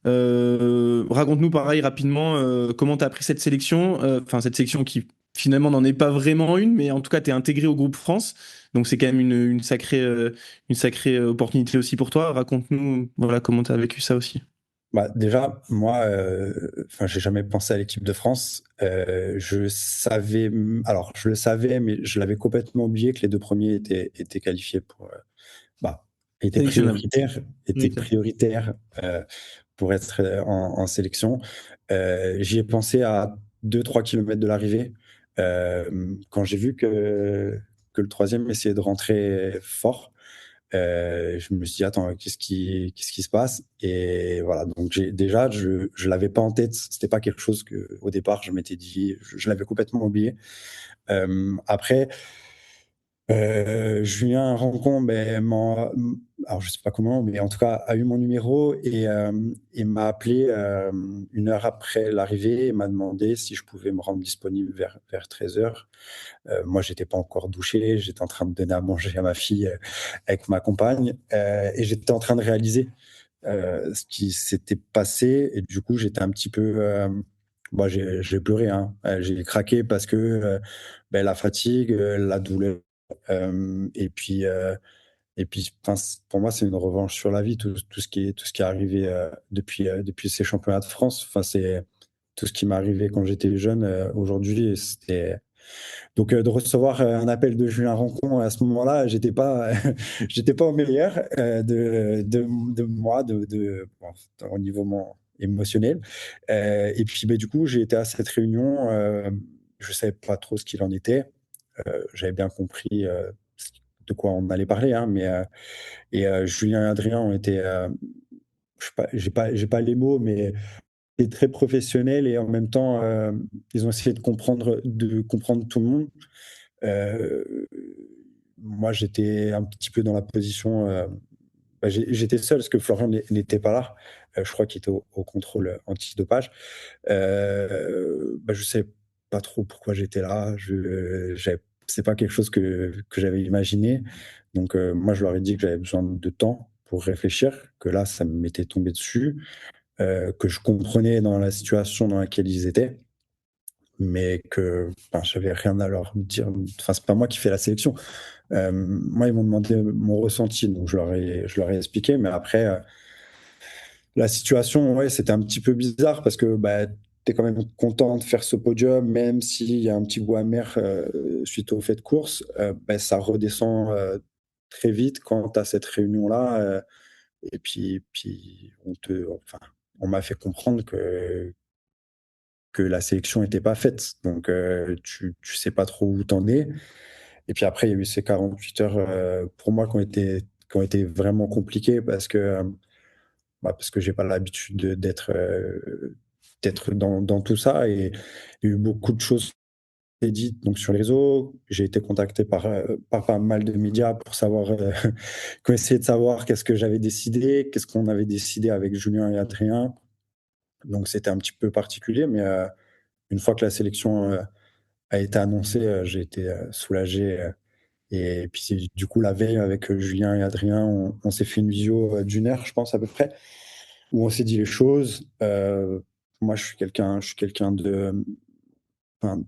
Raconte-nous pareil rapidement comment tu as appris cette sélection. Enfin, cette sélection qui finalement n'en est pas vraiment une, mais en tout cas, tu es intégré au groupe France. Donc, c'est quand même une sacrée opportunité aussi pour toi. Raconte-nous voilà, comment tu as vécu ça aussi. Bah, déjà, moi, enfin, j'ai jamais pensé à l'équipe de France. Je savais, alors je le savais, mais je l'avais complètement oublié que les deux premiers étaient qualifiés pour, bah, étaient Sélectionnable. prioritaires, étaient Oui, ça. prioritaires pour être en sélection. J'y ai pensé à 2-3 kilomètres de l'arrivée, quand j'ai vu que le troisième essayait de rentrer fort. Je me suis dit, attends, qu'est-ce qui se passe? Et voilà, donc déjà, je l'avais pas en tête. C'était pas quelque chose que, au départ, je m'étais dit, je l'avais complètement oublié. Après, Julien Rancon, ben, alors je sais pas comment, mais en tout cas, a eu mon numéro et m'a appelé 1 heure après l'arrivée et m'a demandé si je pouvais me rendre disponible vers 13h. Moi, j'étais pas encore douché, j'étais en train de donner à manger à ma fille avec ma compagne, et j'étais en train de réaliser ce qui s'était passé. Et du coup, j'étais un petit peu, bon, j'ai pleuré, hein. J'ai craqué parce que ben, la fatigue, la douleur, et puis, enfin, pour moi, c'est une revanche sur la vie, tout ce qui est arrivé depuis ces championnats de France. Enfin, c'est tout ce qui m'est arrivé quand j'étais jeune. Aujourd'hui, et c'était donc de recevoir un appel de Julien Rancon à ce moment-là, j'étais pas, j'étais pas au meilleur de moi, bon, au niveau émotionnel. Et puis, ben, du coup, j'ai été à cette réunion. Je savais pas trop ce qu'il en était. J'avais bien compris de quoi on allait parler, hein, Julien et Adrien ont été, je sais pas, j'ai pas les mots, mais et très professionnels, et en même temps, ils ont essayé de comprendre tout le monde. Euh, Moi, j'étais un petit peu dans la position. Bah, j'étais seul parce que Florian n'était pas là. Je crois qu'il était au contrôle antidopage. Bah, je sais pas trop pourquoi j'étais là. C'est pas quelque chose que j'avais imaginé. Donc, moi, je leur ai dit que j'avais besoin de temps pour réfléchir, que là, ça m'était tombé dessus, que je comprenais dans la situation dans laquelle ils étaient, mais que enfin, j'avais rien à leur dire. Enfin, c'est pas moi qui fais la sélection. Moi, ils m'ont demandé mon ressenti, donc je leur ai expliqué. Mais après, la situation, ouais, c'était un petit peu bizarre parce que bah, tu es quand même content de faire ce podium, même s'il y a un petit goût amer suite au fait de course. Bah, ça redescend très vite quand tu as cette réunion-là. Et puis enfin, on m'a fait comprendre que la sélection n'était pas faite. Donc, tu sais pas trop où t'en es. Et puis après, il y a eu ces 48 heures pour moi qui ont été vraiment compliquées parce que j'ai pas l'habitude d'être dans tout ça. Et il y a eu beaucoup de choses dites donc sur les réseaux. J'ai été contacté par pas mal de médias pour savoir, pour essayer de savoir qu'est-ce que j'avais décidé, qu'est-ce qu'on avait décidé avec Julien et Adrien. Donc c'était un petit peu particulier, mais une fois que la sélection a été annoncée, j'ai été soulagé. Et puis du coup, la veille, avec Julien et Adrien, on s'est fait une visio d'une heure, je pense, à peu près, où on s'est dit les choses. Moi, je suis quelqu'un enfin,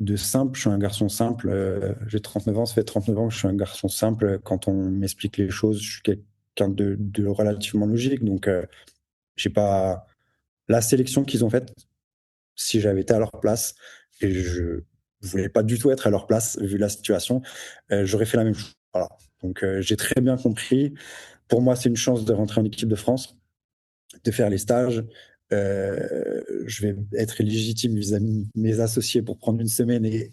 de simple, je suis un garçon simple. J'ai 39 ans, ça fait 39 ans que je suis un garçon simple. Quand on m'explique les choses, je suis quelqu'un de relativement logique. Donc, j'ai pas. La sélection qu'ils ont faite, si j'avais été à leur place, et je voulais pas du tout être à leur place, vu la situation, j'aurais fait la même chose. Voilà. Donc, j'ai très bien compris. Pour moi, c'est une chance de rentrer en équipe de France, de faire les stages. Je vais être légitime vis-à-vis de mes associés pour prendre une semaine et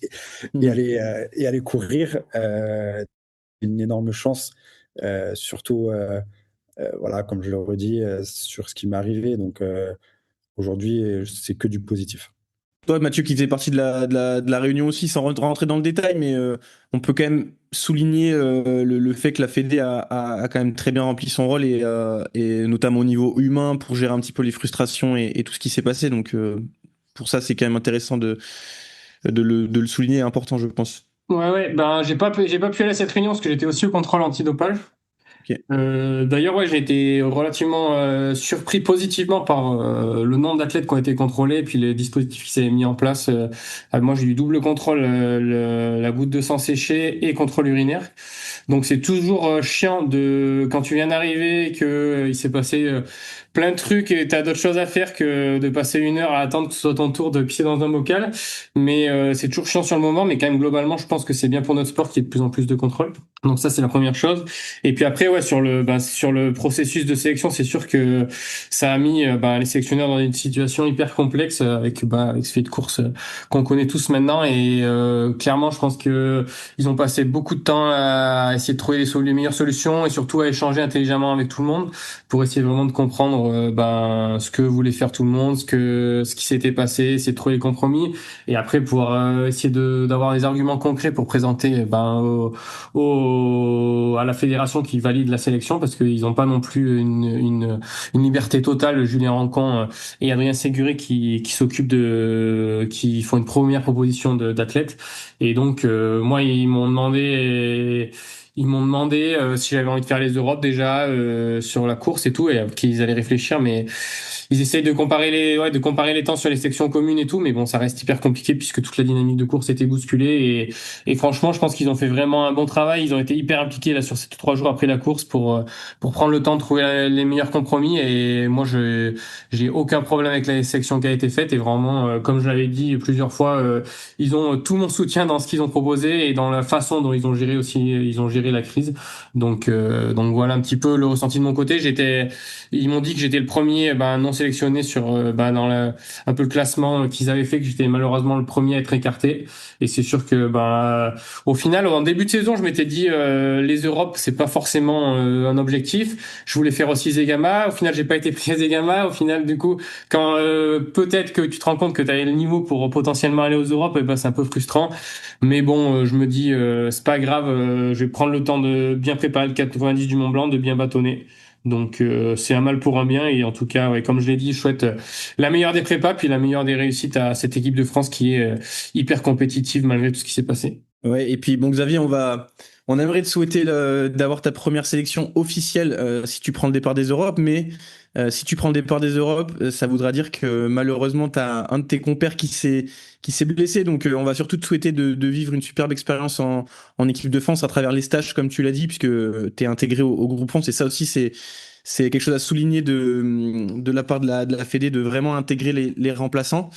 aller courir. Une énorme chance, surtout, voilà, comme je le redis, sur ce qui m'est arrivé. Donc aujourd'hui, c'est que du positif. Toi, Mathieu, qui faisait partie de la réunion aussi, sans rentrer dans le détail, mais on peut quand même souligner le fait que la Fédé a quand même très bien rempli son rôle et notamment au niveau humain pour gérer un petit peu les frustrations et tout ce qui s'est passé. Donc, pour ça, c'est quand même intéressant de le souligner, important, je pense. Ouais, ben j'ai pas pu aller à cette réunion parce que j'étais aussi au contrôle antidopage. Ok. D'ailleurs, ouais, j'ai été relativement surpris positivement par le nombre d'athlètes qui ont été contrôlés et puis les dispositifs qui s'avaient mis en place. Moi, j'ai eu double contrôle, la goutte de sang séchée et contrôle urinaire. Donc, c'est toujours chiant de quand tu viens d'arriver que il s'est passé plein de trucs et t'as d'autres choses à faire que de passer une heure à attendre que ce soit ton tour de pisser dans un bocal. Mais c'est toujours chiant sur le moment, mais quand même globalement, je pense que c'est bien pour notre sport qu'il y ait de plus en plus de contrôle. Donc ça, c'est la première chose. Et puis après, ouais, sur le processus de sélection, c'est sûr que ça a mis les sélectionneurs dans une situation hyper complexe avec ce fait de course qu'on connaît tous maintenant. Et clairement, je pense que ils ont passé beaucoup de temps à essayer de trouver les meilleures solutions et surtout à échanger intelligemment avec tout le monde pour essayer vraiment de comprendre ce que voulait faire tout le monde, ce qui s'était passé, essayer de trouver les compromis et après pouvoir essayer d'avoir des arguments concrets pour présenter à la fédération qui valide la sélection parce qu'ils n'ont pas non plus une liberté totale. Julien Rancon et Adrien Séguré qui s'occupent qui font une première proposition d'athlètes. Et donc moi ils m'ont demandé si j'avais envie de faire les Europes déjà sur la course et tout et qu'ils allaient réfléchir, mais ils essayent de comparer les temps sur les sections communes et tout, mais bon, ça reste hyper compliqué puisque toute la dynamique de course était bousculée et franchement, je pense qu'ils ont fait vraiment un bon travail. Ils ont été hyper impliqués là sur ces 3 jours après la course pour prendre le temps de trouver les meilleurs compromis et moi, j'ai aucun problème avec la section qui a été faite et vraiment, comme je l'avais dit plusieurs fois, ils ont tout mon soutien dans ce qu'ils ont proposé et dans la façon dont ils ont géré la crise. Donc voilà un petit peu le ressenti de mon côté. Ils m'ont dit que j'étais le premier non sélectionné sur un peu le classement qu'ils avaient fait, que j'étais malheureusement le premier à être écarté. Et c'est sûr que au final, en début de saison, je m'étais dit les Europes, c'est pas forcément un objectif. Je voulais faire aussi Zegama. Au final, j'ai pas été pris à Zegama. Au final, du coup, quand peut-être que tu te rends compte que tu as le niveau pour potentiellement aller aux Europes, c'est un peu frustrant. Mais bon, je me dis c'est pas grave. Je vais prendre le temps de bien préparer le 90 du Mont Blanc, de bien bâtonner. Donc c'est un mal pour un bien et en tout cas ouais, comme je l'ai dit je souhaite la meilleure des prépas puis la meilleure des réussites à cette équipe de France qui est hyper compétitive malgré tout ce qui s'est passé. Ouais, et puis bon, Xavier, on aimerait te souhaiter d'avoir ta première sélection officielle si tu prends le départ des Europes, mais si tu prends le départ des Europes, ça voudra dire que malheureusement, tu as un de tes compères qui s'est blessé. Donc, on va surtout te souhaiter de vivre une superbe expérience en équipe de France à travers les stages, comme tu l'as dit, puisque tu es intégré au groupe France. Et ça aussi, c'est quelque chose à souligner de la part de la Fédé, de vraiment intégrer les remplaçants.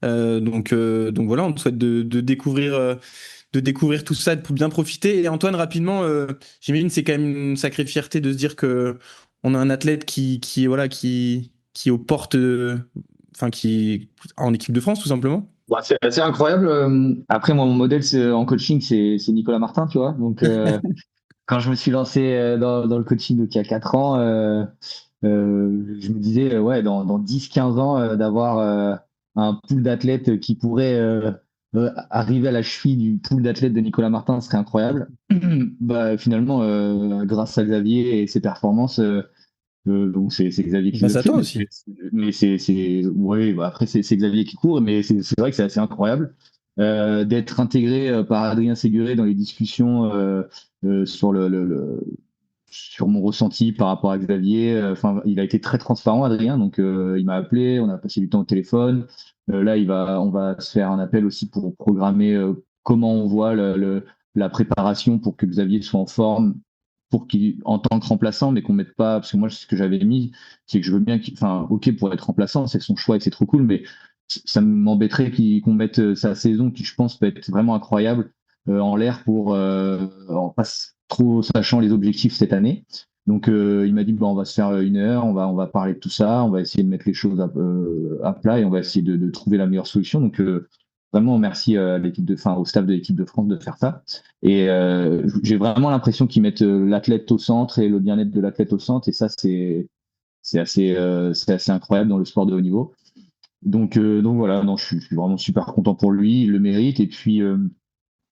Donc voilà, on te souhaite de découvrir tout ça, de bien profiter. Et Antoine, rapidement, j'imagine c'est quand même une sacrée fierté de se dire que on a un athlète qui est aux portes, enfin qui en équipe de France tout simplement. Bah, c'est assez incroyable. Après, moi, mon modèle en coaching, c'est Nicolas Martin, tu vois. Donc, quand je me suis lancé dans le coaching donc, il y a 4 ans, je me disais, ouais, dans 10-15 ans, d'avoir un pool d'athlètes qui pourrait arriver à la cheville du pool d'athlètes de Nicolas Martin, ce serait incroyable. Bah, finalement, grâce à Xavier et ses performances, donc c'est Xavier qui Grâce le à fait, toi aussi. mais ouais, bah après c'est Xavier qui court, mais c'est vrai que c'est assez incroyable d'être intégré par Adrien Séguré dans les discussions sur sur mon ressenti par rapport à Xavier. Enfin, il a été très transparent, Adrien, donc il m'a appelé, on a passé du temps au téléphone. Là, on va se faire un appel aussi pour programmer comment on voit la préparation pour que Xavier soit en forme pour qu'il, en tant que remplaçant, mais qu'on mette pas, parce que moi, ce que j'avais mis, c'est que je veux bien enfin, ok, pour être remplaçant, c'est son choix et c'est trop cool, mais ça m'embêterait qu'on mette sa saison, qui je pense peut être vraiment incroyable, en l'air pour, en pas trop sachant les objectifs cette année. Donc, il m'a dit, bon, on va se faire 1 heure, on va parler de tout ça, on va essayer de mettre les choses à plat et on va essayer de trouver la meilleure solution. Donc, vraiment, merci à enfin, au staff de l'équipe de France de faire ça. Et j'ai vraiment l'impression qu'ils mettent l'athlète au centre et le bien-être de l'athlète au centre. Et ça, c'est assez incroyable dans le sport de haut niveau. Donc voilà, non, je suis vraiment super content pour lui, il le mérite. Et puis,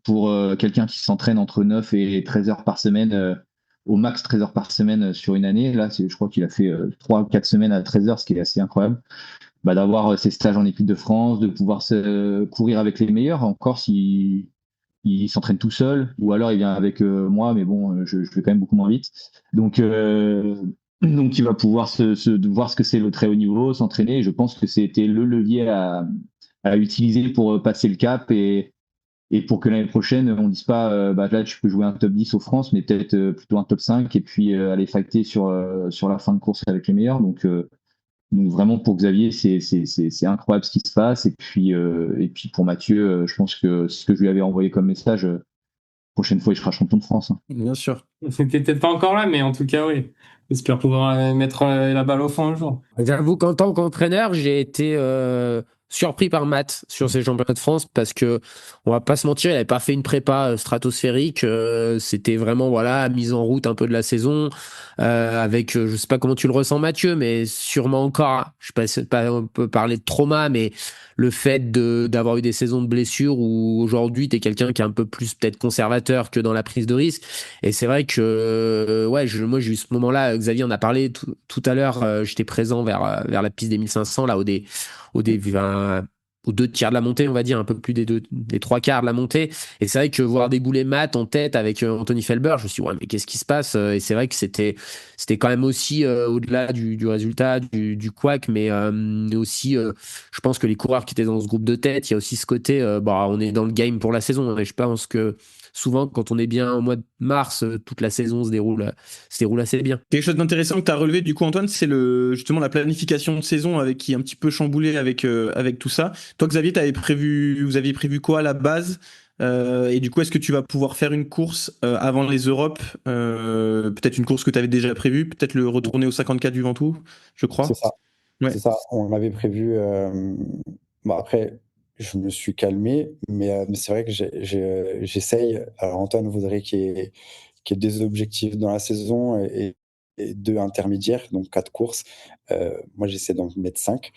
pour quelqu'un qui s'entraîne entre 9 et 13 heures par semaine, au max 13 heures par semaine sur une année, là, je crois qu'il a fait 3 ou 4 semaines à 13 heures, ce qui est assez incroyable. Bah, d'avoir ces stages en équipe de France, de pouvoir courir avec les meilleurs, encore si il s'entraîne tout seul, ou alors il vient avec moi, mais bon, je vais quand même beaucoup moins vite. Donc, donc il va pouvoir de voir ce que c'est le très haut niveau, s'entraîner. Et je pense que c'était le levier à utiliser pour passer le cap et pour que l'année prochaine, on ne dise pas, bah, là, tu peux jouer un top 10 aux France, mais peut-être plutôt un top 5 et puis aller fighter sur la fin de course avec les meilleurs. Donc vraiment pour Xavier, c'est incroyable ce qui se passe. Et puis pour Mathieu, je pense que ce que je lui avais envoyé comme message, prochaine fois, il sera champion de France, hein. Bien sûr. C'était peut-être pas encore là, mais en tout cas, oui. J'espère pouvoir mettre la balle au fond un jour. J'avoue qu'en tant qu'entraîneur, j'ai été surpris par Matt sur ces championnats de France parce que on va pas se mentir, il avait pas fait une prépa stratosphérique. C'était vraiment voilà mise en route un peu de la saison avec je sais pas comment tu le ressens Mathieu, mais sûrement encore. Je sais pas, on peut parler de trauma, mais le fait d'avoir eu des saisons de blessures où aujourd'hui tu es quelqu'un qui est un peu plus peut-être conservateur que dans la prise de risque. Et c'est vrai que ouais, moi j'ai eu ce moment-là. Xavier en a parlé tout à l'heure. J'étais présent vers la piste des 1500 là enfin, aux 2 tiers de la montée, on va dire, un peu plus des 3 quarts de la montée. Et c'est vrai que voir débouler Matt en tête avec Anthony Felber, je me suis dit, ouais, mais qu'est-ce qui se passe? Et c'est vrai que c'était quand même aussi au-delà du résultat, du couac, mais aussi, je pense que les coureurs qui étaient dans ce groupe de tête, il y a aussi ce côté, bah, on est dans le game pour la saison. Et je pense que souvent, quand on est bien au mois de mars, toute la saison se déroule assez bien. Quelque chose d'intéressant que tu as relevé, du coup, Antoine, c'est justement la planification de saison qui est un petit peu chamboulée avec tout ça. Toi, Xavier, vous aviez prévu quoi à la base? Et du coup, est-ce que tu vas pouvoir faire une course avant les Europes? Peut-être une course que tu avais déjà prévue, peut-être le retourner au 54 du Ventoux, je C'est crois. ça. Ouais. C'est ça. On avait prévu. Bon, après, je me suis calmé, mais c'est vrai que j'essaye. Alors, Antoine voudrait qu'il y ait des objectifs dans la saison et 2 intermédiaires, donc 4 courses. Moi, j'essaie d'en mettre 5.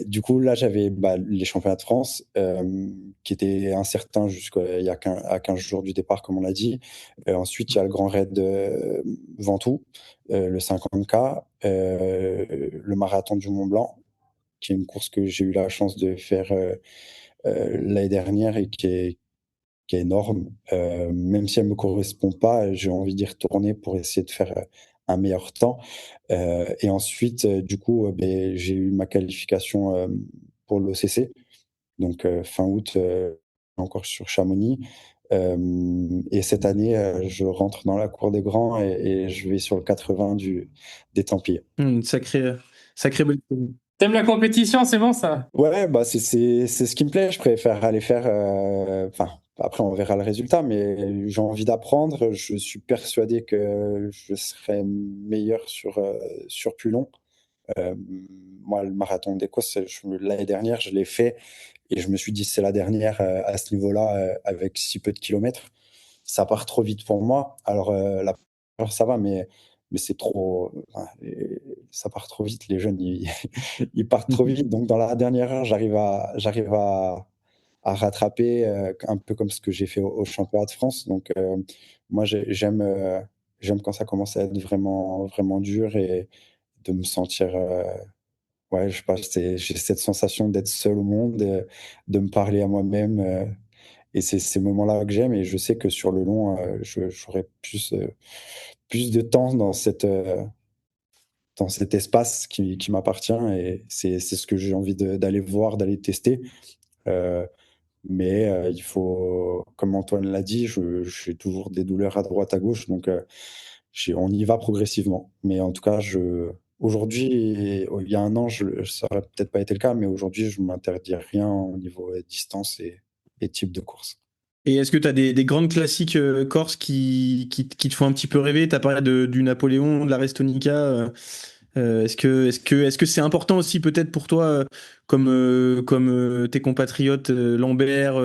Du coup, là, j'avais les championnats de France qui étaient incertains jusqu'à il y a à 15 jours du départ, comme on l'a dit. Ensuite, il y a le Grand Raid de Ventoux, le 50K, le marathon du Mont Blanc, qui est une course que j'ai eu la chance de faire l'année dernière et qui est énorme. Même si elle ne me correspond pas, j'ai envie d'y retourner pour essayer de faire un meilleur temps. Et ensuite, du coup, j'ai eu ma qualification pour l'OCC, donc fin août, encore sur Chamonix. Et cette année, je rentre dans la cour des grands et je vais sur le 80 des Templiers. Une sacrée bonne saison. T'aimes la compétition, c'est bon ça? Ouais, c'est ce qui me plaît. Je préfère aller faire, enfin, Après, on verra le résultat, mais j'ai envie d'apprendre. Je suis persuadé que je serai meilleur sur plus long. Euh, Moi, le marathon d'Écosse, l'année dernière, je l'ai fait et je me suis dit, c'est la dernière à ce niveau-là, avec si peu de kilomètres. Ça part trop vite pour moi. Alors, alors ça va, mais c'est trop. Enfin, ça part trop vite. Les jeunes, ils partent trop vite. Donc, dans la dernière heure, j'arrive à rattraper, un peu comme ce que j'ai fait au championnat de France. Donc, moi, j'aime quand ça commence à être vraiment, vraiment dur et de me sentir. Ouais, je sais pas, j'ai cette sensation d'être seul au monde, de me parler à moi-même. Et c'est ces moments-là que j'aime. Et je sais que sur le long, j'aurai plus de temps dans cet espace qui m'appartient. Et c'est ce que j'ai envie d'aller voir, d'aller tester. Euh, mais il faut, comme Antoine l'a dit, j'ai toujours des douleurs à droite, à gauche. Donc, on y va progressivement. Mais en tout cas, aujourd'hui, il y a un an, ça aurait peut-être pas été le cas, mais aujourd'hui, je ne m'interdis rien au niveau distance et type de course. Et est-ce que tu as des grandes classiques corses qui te font un petit peu rêver? Tu as parlé du Napoléon, de la Restonica. Est-ce que c'est important aussi peut-être pour toi, comme tes compatriotes Lambert,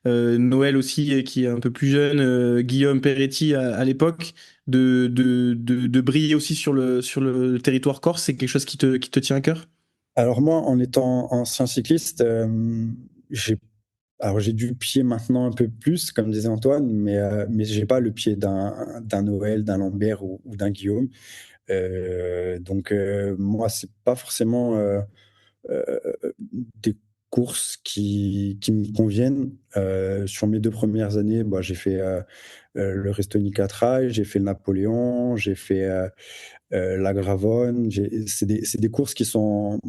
Noël aussi, qui est un peu plus jeune, Guillaume Peretti à l'époque, de briller aussi sur le territoire corse? C'est quelque chose qui te tient à cœur? Alors moi, en étant ancien cycliste, j'ai du pied maintenant un peu plus, comme disait Antoine, mais j'ai pas le pied d'un Noël, d'un Lambert ou d'un Guillaume. Donc moi, c'est pas forcément euh, des courses qui me conviennent. Sur mes 2 premières années, bah, j'ai fait le Restonica Trail, j'ai fait le Napoléon, j'ai fait la Gravone. C'est des courses qui sont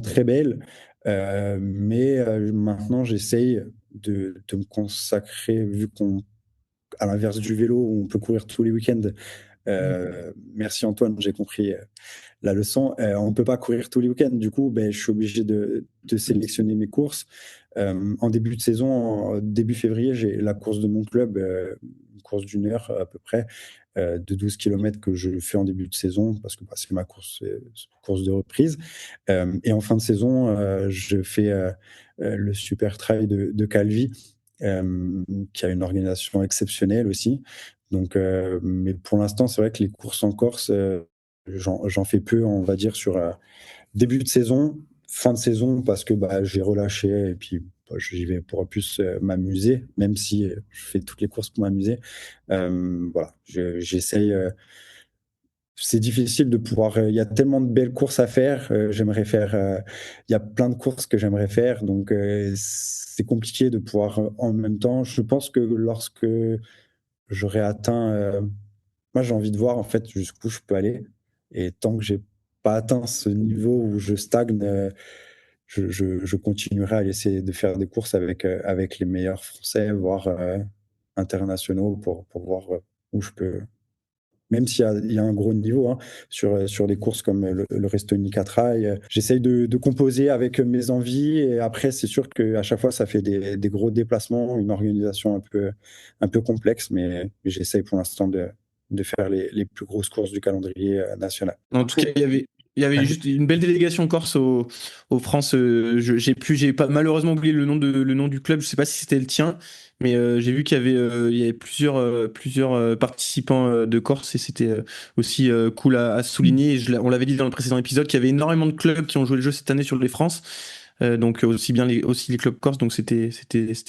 très belles. Mais maintenant, j'essaye de me consacrer, vu à l'inverse du vélo, où on peut courir tous les week-ends. Merci Antoine, j'ai compris la leçon. On ne peut pas courir tous les week-ends. Du coup, ben, je suis obligé de sélectionner mes courses. En début de saison, début février, j'ai la course de mon club, une course d'1 heure à peu près, de 12 kilomètres que je fais en début de saison parce que bah, c'est ma course de reprise. Et en fin de saison, je fais le Super Trail de Calvi, qui a une organisation exceptionnelle aussi. Donc, mais pour l'instant, c'est vrai que les courses en Corse, j'en fais peu, on va dire, sur début de saison, fin de saison, parce que bah, j'ai relâché et puis bah, j'y vais pour plus m'amuser, même si je fais toutes les courses pour m'amuser. Voilà, j'essaye. C'est difficile de pouvoir. Il y a tellement de belles courses à faire. J'aimerais faire. Il y a plein de courses que j'aimerais faire, donc c'est compliqué de pouvoir en même temps. Je pense que lorsque j'aurai atteint. Moi, j'ai envie de voir en fait jusqu'où je peux aller. Et tant que j'ai pas atteint ce niveau où je stagne, je continuerai à essayer de faire des courses avec les meilleurs Français, voire internationaux, pour voir où je peux. Même s'il y a un gros niveau hein, sur des courses comme le Restonica Trail, j'essaye de composer avec mes envies. Et après, c'est sûr qu'à chaque fois, ça fait des gros déplacements, une organisation un peu complexe, mais j'essaye pour l'instant de faire les plus grosses courses du calendrier national. En tout cas, il y avait juste une belle délégation corse au France. J'ai pas malheureusement oublié le nom du club. Je sais pas si c'était le tien, mais j'ai vu qu'il y avait plusieurs participants de Corse et c'était aussi cool à souligner. Et on l'avait dit dans le précédent épisode qu'il y avait énormément de clubs qui ont joué le jeu cette année sur les France, donc aussi bien aussi les clubs corse. Donc c'était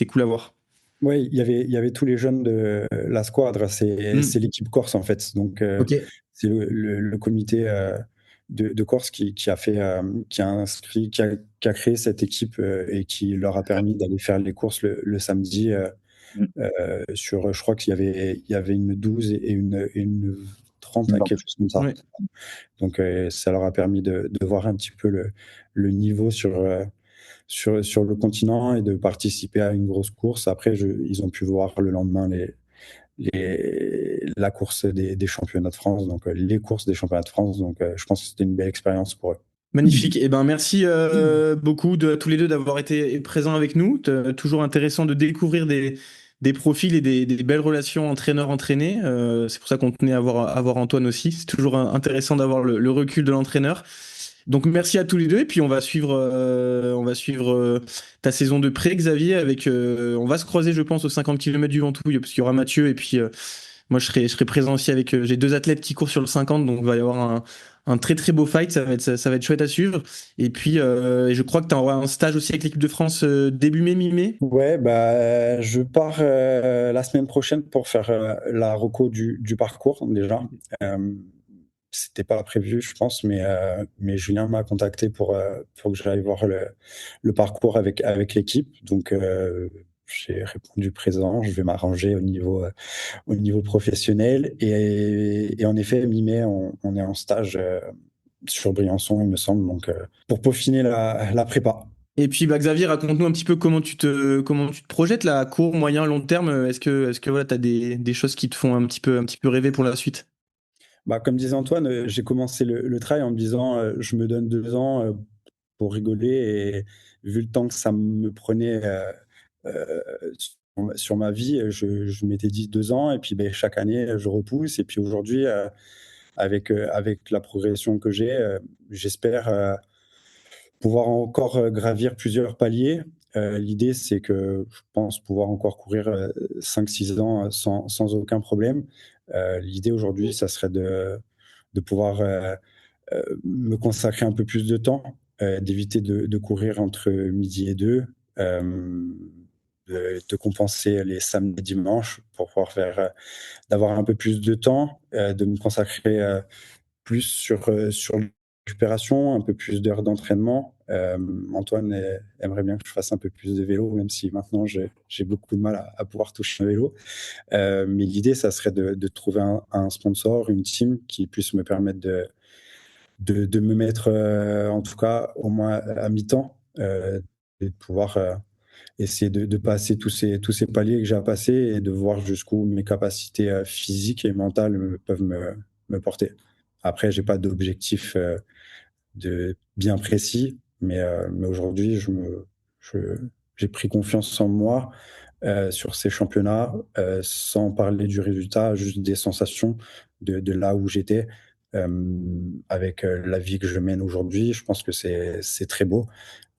cool à voir. Oui, il y avait tous les jeunes de la squadre, c'est Mm. l'équipe corse en fait. Donc Ok. c'est le comité de Corse qui a inscrit, qui a créé cette équipe et qui leur a permis d'aller faire les courses le samedi je crois qu'il y avait une 12 et une 30, hein, quelque chose comme ça. Ouais. Donc ça leur a permis de voir un petit peu le niveau sur le continent et de participer à une grosse course. Après, ils ont pu voir le lendemain la course des championnats de France, donc les courses des championnats de France. Donc je pense que c'était une belle expérience pour eux. Magnifique. Eh ben, merci beaucoup à tous les deux d'avoir été présents avec nous. Toujours intéressant de découvrir des profils et des belles relations entraîneur-entraîné. C'est pour ça qu'on tenait à avoir Antoine aussi. C'est toujours intéressant d'avoir le recul de l'entraîneur. Donc merci à tous les deux et puis on va suivre ta saison de pré, Xavier. On va se croiser, je pense, aux 50 km du Ventouille parce qu'il y aura Mathieu et puis moi je serai présent aussi avec. J'ai deux athlètes qui courent sur le 50, donc il va y avoir un très très beau fight. Ça va être chouette à suivre. Et puis je crois que tu auras un stage aussi avec l'équipe de France début mai, mi-mai. Ouais, je pars la semaine prochaine pour faire la reco du parcours déjà. Euh, C'était pas prévu, je pense, mais Julien m'a contacté pour que j'aille voir le parcours avec l'équipe. Donc, j'ai répondu présent. Je vais m'arranger au niveau professionnel. Et en effet, mi-mai, on est en stage sur Briançon, il me semble, donc pour peaufiner la prépa. Et puis Xavier, raconte-nous un petit peu comment tu te projettes là, à court, moyen, long terme. Est-ce que voilà, tu as des choses qui te font un petit peu rêver pour la suite? Comme disait Antoine, j'ai commencé le trail en me disant je me donne 2 ans pour rigoler. Et vu le temps que ça me prenait sur ma vie, je m'étais dit 2 ans. Et puis chaque année, je repousse. Et puis aujourd'hui, avec la progression que j'ai, j'espère pouvoir encore gravir plusieurs paliers. L'idée, c'est que je pense pouvoir encore courir 5-6 ans sans aucun problème. L'idée aujourd'hui, ça serait de pouvoir me consacrer un peu plus de temps, d'éviter de courir entre midi et deux, de compenser les samedis et dimanches pour pouvoir d'avoir un peu plus de temps, de me consacrer plus sur la récupération, un peu plus d'heures d'entraînement. Antoine aimerait bien que je fasse un peu plus de vélo, même si maintenant j'ai beaucoup de mal à pouvoir toucher un vélo. Mais l'idée, ça serait de trouver un sponsor, une team qui puisse me permettre de me mettre, en tout cas, au moins à mi-temps, et de pouvoir essayer de passer tous ces paliers que j'ai à passer et de voir jusqu'où mes capacités physiques et mentales peuvent me porter. Après, j'ai pas d'objectif bien précis, mais aujourd'hui, j'ai pris confiance en moi sur ces championnats, sans parler du résultat, juste des sensations de là où j'étais. Avec la vie que je mène aujourd'hui, je pense que c'est très beau.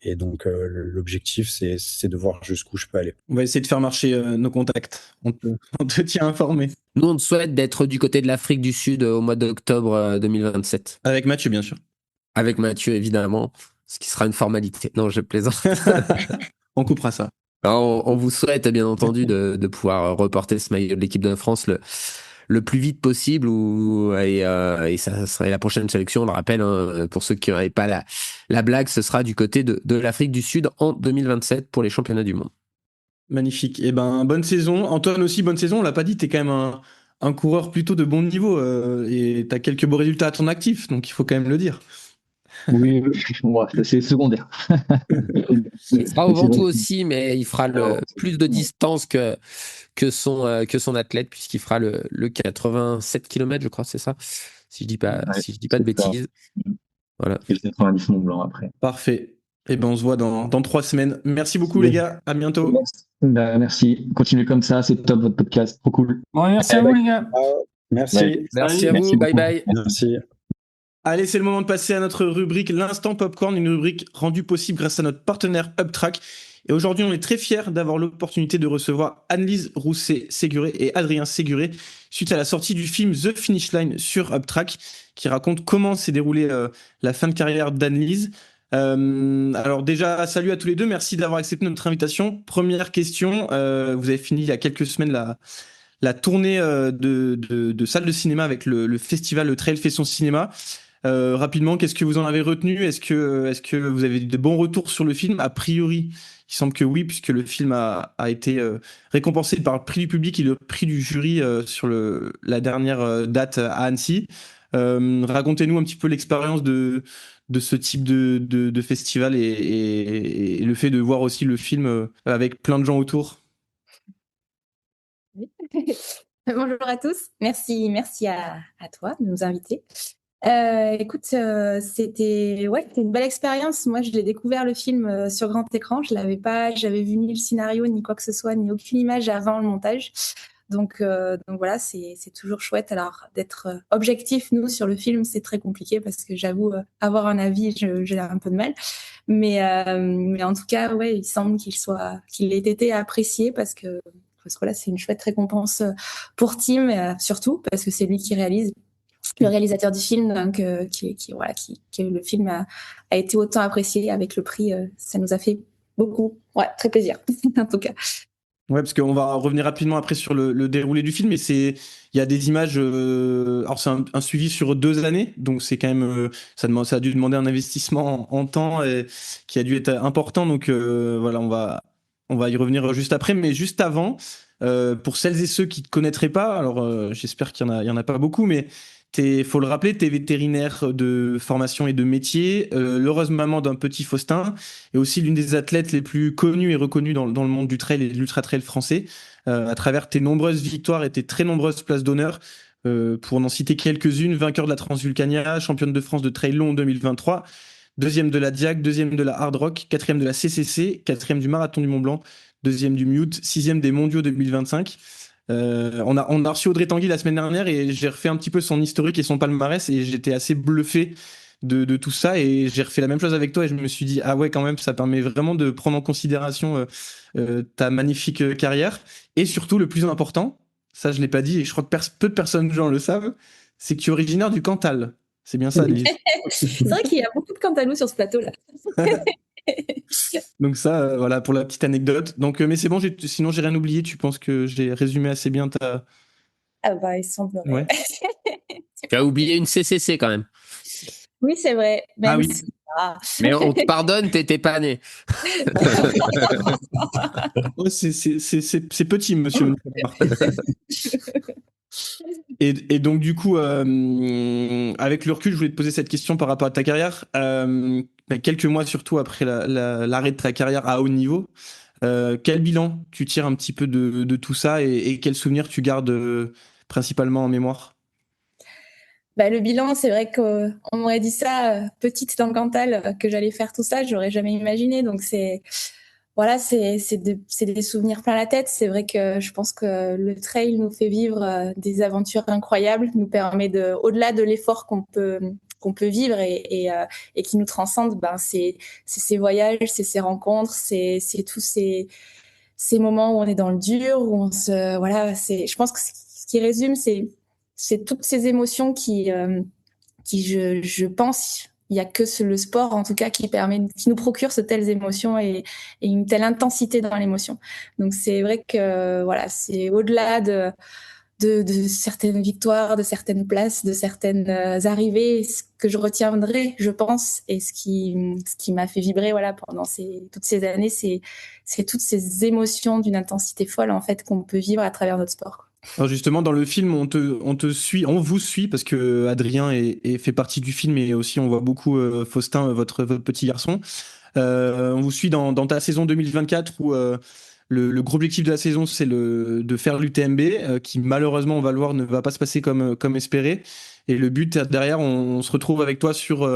Et donc, l'objectif, c'est de voir jusqu'où je peux aller. On va essayer de faire marcher nos contacts. On te tient informé. Nous, on te souhaite d'être du côté de l'Afrique du Sud au mois d'octobre 2027. Avec Mathieu, bien sûr. Avec Mathieu, évidemment, ce qui sera une formalité. Non, je plaisante. On coupera ça. Alors, on vous souhaite, bien entendu, de pouvoir reporter ce maillot de l'équipe de France le plus vite possible et ça serait la prochaine sélection, on le rappelle, hein, pour ceux qui n'avaient pas la blague, ce sera du côté de l'Afrique du Sud en 2027 pour les championnats du monde. Magnifique. Eh ben, bonne saison. Antoine aussi, bonne saison. On l'a pas dit, t'es quand même un coureur plutôt de bon niveau et t'as quelques beaux résultats à ton actif, donc il faut quand même le dire. Oui, moi, c'est secondaire. Il sera au Ventoux aussi, mais il fera plus de distance que son athlète, puisqu'il fera le 87 km, je crois, c'est ça, si je dis pas, Ouais, si je dis pas de c'est ça. bêtises. Voilà. Et le 90 Mont Blanc après. Parfait. Eh ben, on se voit dans 3 semaines. Merci beaucoup, les gars. À bientôt. Merci. Continuez comme ça, c'est top votre podcast, trop cool. Bon, merci à vous, les gars. Merci. Ouais. Merci à vous, Merci bye beaucoup. bye. Merci. Allez, c'est le moment de passer à notre rubrique L'Instant Popcorn, une rubrique rendue possible grâce à notre partenaire UpTrack. Et aujourd'hui, on est très fiers d'avoir l'opportunité de recevoir Anne-Lise Rousset-Séguré et Adrien Séguré suite à la sortie du film The Finish Line sur UpTrack, qui raconte comment s'est déroulée la fin de carrière d'Anne-Lise. Alors déjà, salut à tous les deux, merci d'avoir accepté notre invitation. Première question, vous avez fini il y a quelques semaines la tournée de salles de cinéma avec le festival Le Trail fait son cinéma. Rapidement, qu'est-ce que vous en avez retenu? Est-ce que vous avez de bons retours sur le film? A priori, il semble que oui, puisque le film a été récompensé par le prix du public et le prix du jury sur la dernière date à Annecy. Racontez-nous un petit peu l'expérience de ce type de festival et le fait de voir aussi le film avec plein de gens autour. Oui. Bonjour à tous, merci à toi de nous inviter. Écoute, c'était une belle expérience. Moi, je l'ai découvert le film sur grand écran. J'avais vu ni le scénario ni quoi que ce soit, ni aucune image avant le montage. Donc voilà, c'est toujours chouette. Alors d'être objectif, nous sur le film, c'est très compliqué parce que j'avoue avoir un avis, j'ai un peu de mal. Mais en tout cas, ouais, il semble qu'il ait été apprécié parce que là, c'est une chouette récompense pour Tim, surtout parce que c'est lui qui réalise, le réalisateur du film, donc qui le film a été autant apprécié avec le prix. Ça nous a fait beaucoup, ouais, très plaisir en tout cas. Ouais, parce qu'on va revenir rapidement après sur le déroulé du film, mais il y a des images. Alors c'est un suivi sur 2 années, donc c'est quand même, ça a dû demander un investissement en temps et qui a dû être important. Donc voilà, on va y revenir juste après, mais juste avant, pour celles et ceux qui te connaîtraient pas, alors j'espère il y en a pas beaucoup, mais faut le rappeler, t'es vétérinaire de formation et de métier, l'heureuse maman d'un petit Faustin, et aussi l'une des athlètes les plus connues et reconnues dans le monde du trail et de l'ultra-trail français, à travers tes nombreuses victoires et tes très nombreuses places d'honneur. Pour n'en citer quelques-unes, vainqueur de la Transvulcania, championne de France de trail long en 2023, deuxième de la Diag, deuxième de la Hard Rock, quatrième de la CCC, quatrième du Marathon du Mont Blanc, deuxième du Mute, sixième des Mondiaux 2025. On a reçu Audrey Tanguy la semaine dernière et j'ai refait un petit peu son historique et son palmarès et j'étais assez bluffé de tout ça, et j'ai refait la même chose avec toi et je me suis dit ah ouais, quand même ça permet vraiment de prendre en considération ta magnifique carrière, et surtout le plus important, ça je l'ai pas dit et je crois que peu de personnes gens le savent, c'est que tu es originaire du Cantal. C'est bien ça, Lise? C'est vrai qu'il y a beaucoup de Cantalou sur ce plateau-là. Donc ça, voilà pour la petite anecdote. Donc mais c'est bon, sinon j'ai rien oublié. Tu penses que j'ai résumé assez bien ta... Ah bah, il semblerait. Ouais. Tu as oublié une CCC quand même. Oui, c'est vrai. Ah oui. Mais on te pardonne, t'étais pas né. Ouais, c'est petit, monsieur. Et donc, du coup, avec le recul, je voulais te poser cette question par rapport à ta carrière. Quelques mois surtout après l'arrêt de ta carrière à haut niveau, quel bilan tu tires un petit peu de tout ça, et quels souvenirs tu gardes principalement en mémoire? Bah, le bilan, c'est vrai qu'on m'aurait dit ça, petite dans le Cantal, que j'allais faire tout ça, j'aurais jamais imaginé. Donc voilà, c'est des souvenirs plein la tête. C'est vrai que je pense que le trail nous fait vivre des aventures incroyables, nous permet au-delà de l'effort qu'on peut vivre et qui nous transcende, ben c'est ces voyages, c'est ces rencontres, c'est tous ces moments où on est dans le dur, où je pense que ce qui résume, c'est toutes ces émotions qui je pense, il y a que le sport en tout cas qui nous procure de telles émotions et une telle intensité dans l'émotion. Donc c'est vrai que voilà, c'est au-delà de certaines victoires, de certaines places, de certaines arrivées, ce que je retiendrai, je pense, et ce qui m'a fait vibrer voilà pendant toutes ces années, c'est toutes ces émotions d'une intensité folle en fait qu'on peut vivre à travers notre sport, quoi. Alors justement, dans le film, on te suit, on vous suit parce que Adrien fait partie du film, et aussi on voit beaucoup Faustin, votre petit garçon. On vous suit dans ta saison 2024 où le gros objectif de la saison, c'est de faire l'UTMB, qui malheureusement, on va le voir, ne va pas se passer comme espéré. Et le but derrière, on se retrouve avec toi sur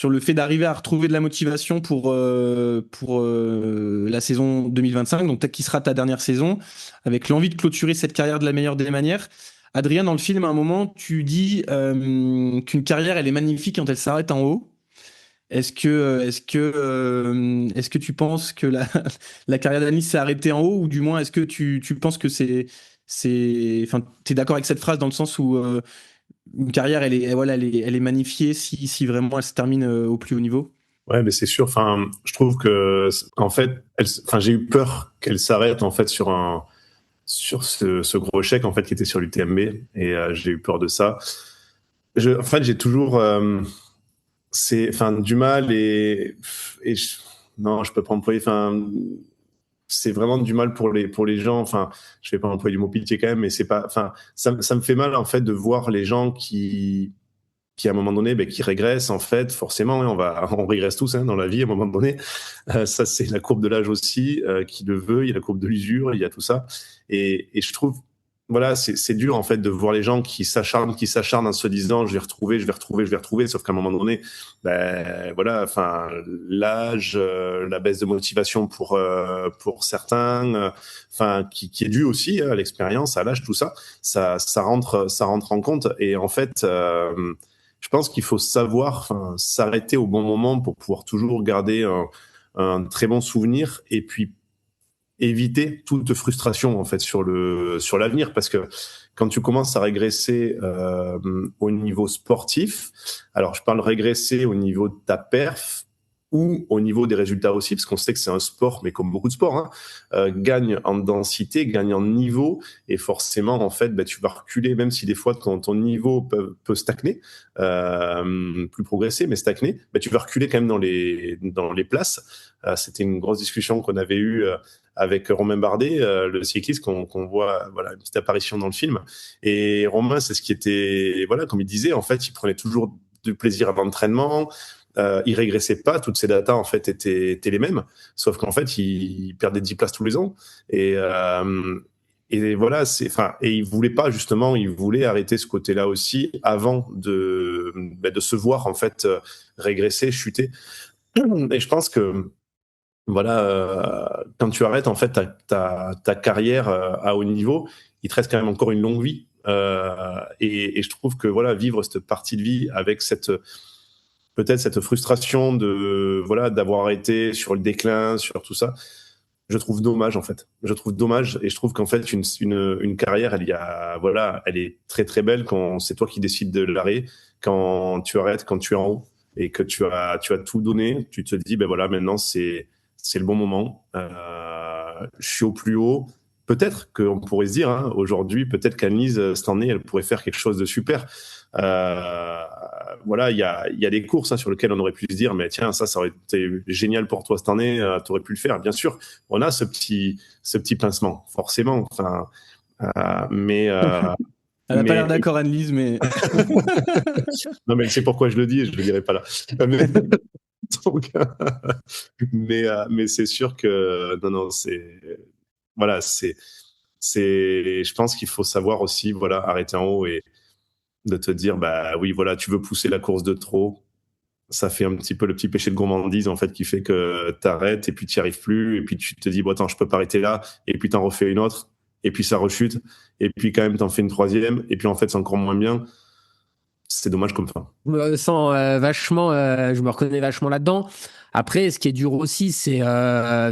le fait d'arriver à retrouver de la motivation pour la saison 2025, donc peut-être qui sera ta dernière saison, avec l'envie de clôturer cette carrière de la meilleure des manières. Adrien, dans le film, à un moment, tu dis qu'une carrière, elle est magnifique quand elle s'arrête en haut. Est-ce que tu penses que la carrière d'Anis s'est arrêtée en haut, ou du moins est-ce que tu penses que enfin, t'es d'accord avec cette phrase dans le sens où une carrière, elle est magnifiée si vraiment elle se termine au plus haut niveau? Ouais, mais c'est sûr. Enfin, je trouve que, en fait, j'ai eu peur qu'elle s'arrête en fait sur ce gros chèque en fait qui était sur l'UTMB, et j'ai eu peur de ça. En fait, j'ai toujours du mal, non, je peux pas employer. Enfin, c'est vraiment du mal pour les gens. Enfin, je vais pas employer du mot pitié quand même, mais c'est pas. Enfin, ça me fait mal en fait de voir les gens qui à un moment donné, qui régressent en fait. Forcément, hein, on régresse tous dans la vie à un moment donné. Ça, c'est la courbe de l'âge aussi qui le veut. Il y a la courbe de l'usure, il y a tout ça. Et je trouve voilà, c'est dur en fait de voir les gens qui s'acharnent en se disant je vais retrouver, sauf qu'à un moment donné, ben voilà, enfin l'âge, la baisse de motivation pour certains, enfin qui est dû aussi à l'expérience, à l'âge, tout ça, ça rentre en compte. Et en fait, je pense qu'il faut savoir s'arrêter au bon moment pour pouvoir toujours garder un très bon souvenir et puis éviter toute frustration en fait sur l'avenir, parce que quand tu commences à régresser au niveau sportif, alors je parle régresser au niveau de ta perf ou au niveau des résultats aussi, parce qu'on sait que c'est un sport, mais comme beaucoup de sports, hein, gagne en densité, gagne en niveau, et forcément en fait tu vas reculer, même si des fois ton niveau peut stagner, plus progresser mais stagner, tu vas reculer quand même dans les places. C'était une grosse discussion qu'on avait eue avec Romain Bardet, le cycliste qu'on voit, voilà, une petite apparition dans le film. Et Romain, c'est ce qui était, voilà, comme il disait, en fait, il prenait toujours du plaisir à l'entraînement. Il régressait pas, toutes ses datas en fait étaient les mêmes, sauf qu'en fait il perdait 10 places tous les ans. Et voilà, et il voulait pas, justement, il voulait arrêter ce côté-là aussi avant de se voir en fait régresser, chuter. Et je pense que voilà, quand tu arrêtes en fait ta carrière à haut niveau, il te reste quand même encore une longue vie. Et je trouve que voilà, vivre cette partie de vie avec peut-être cette frustration de voilà d'avoir été sur le déclin, sur tout ça, je trouve dommage en fait. Je trouve dommage, et je trouve qu'en fait une carrière, elle est très très belle quand c'est toi qui décides de l'arrêt, quand tu arrêtes, quand tu es en haut et que tu as tout donné, tu te dis ben voilà, maintenant c'est le bon moment. Je suis au plus haut. Peut-être qu'on pourrait se dire, hein, aujourd'hui, peut-être qu'Annelise, cette année, elle pourrait faire quelque chose de super. Voilà, il y a des courses sur lesquelles on aurait pu se dire, mais tiens, ça aurait été génial pour toi cette année, tu aurais pu le faire. Bien sûr, on a ce petit pincement, forcément. Enfin, mais Elle n'a pas l'air d'accord, Annelise, mais. non, mais c'est pourquoi je le dis, je le dirai pas là. Donc, mais c'est sûr que non, voilà, je pense qu'il faut savoir aussi, voilà, arrêter en haut et de te dire, bah oui, voilà, tu veux pousser la course de trop. Ça fait un petit peu le petit péché de gourmandise, en fait, qui fait que t'arrêtes et puis t'y arrives plus. Et puis tu te dis, bon, attends, je peux pas arrêter là. Et puis t'en refais une autre. Et puis ça rechute. Et puis quand même, t'en fais une troisième. Et puis en fait, c'est encore moins bien. C'est dommage comme fin. Je me sens vachement, je me reconnais vachement là-dedans. Après, ce qui est dur aussi, c'est,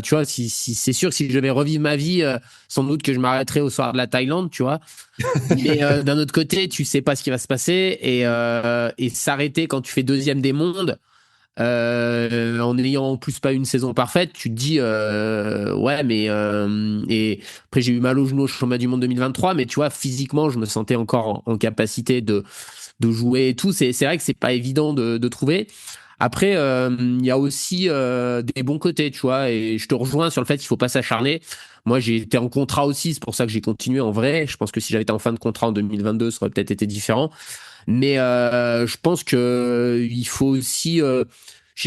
tu vois, si c'est sûr que si je devais revivre ma vie, sans doute que je m'arrêterais au soir de la Thaïlande, tu vois. Mais d'un autre côté, tu sais pas ce qui va se passer et s'arrêter quand tu fais deuxième des mondes, en n'ayant en plus pas une saison parfaite, tu te dis ouais, mais et après j'ai eu mal au genou au championnat du monde 2023, mais tu vois, physiquement, je me sentais encore en capacité de jouer et tout. C'est vrai que c'est pas évident de trouver. Après, il y a aussi des bons côtés, tu vois, et je te rejoins sur le fait qu'il faut pas s'acharner. Moi, j'ai été en contrat aussi, c'est pour ça que j'ai continué en vrai. Je pense que si j'avais été en fin de contrat en 2022, ça aurait peut-être été différent. Mais je pense que il faut aussi.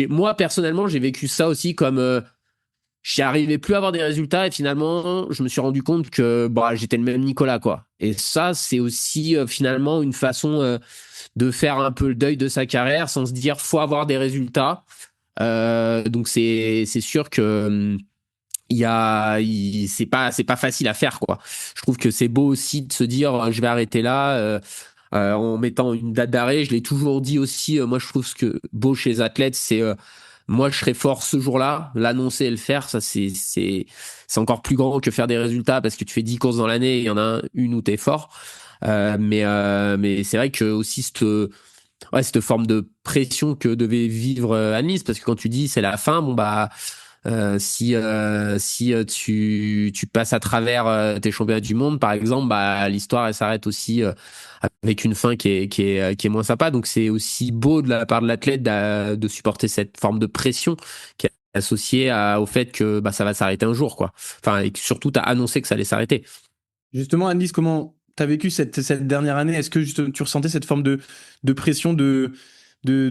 Moi, personnellement, j'ai vécu ça aussi comme j'y arrivais plus à avoir des résultats et finalement, je me suis rendu compte que bah, j'étais le même Nicolas, quoi. Et ça, c'est aussi finalement une façon de faire un peu le deuil de sa carrière sans se dire faut avoir des résultats. Donc c'est sûr que c'est pas facile à faire, quoi. Je trouve que c'est beau aussi de se dire je vais arrêter là. En mettant une date d'arrêt, je l'ai toujours dit aussi. Moi, je trouve ce que beau chez les athlètes, c'est moi, je serai fort ce jour-là, l'annoncer et le faire, ça c'est encore plus grand que faire des résultats parce que tu fais 10 courses dans l'année et il y en a une où t'es fort. Mais c'est vrai que aussi cette forme de pression que devait vivre Annelise, parce que quand tu dis c'est la fin, bon bah si tu passes à travers tes championnats du monde par exemple, bah l'histoire elle s'arrête aussi avec une fin qui est moins sympa. Donc c'est aussi beau de la part de l'athlète de supporter cette forme de pression qui est associée au fait que bah ça va s'arrêter un jour, quoi. Enfin, et que surtout t'as annoncé que ça allait s'arrêter. Justement, Annelise, comment tu as vécu cette dernière année? Est-ce que tu ressentais cette forme de pression de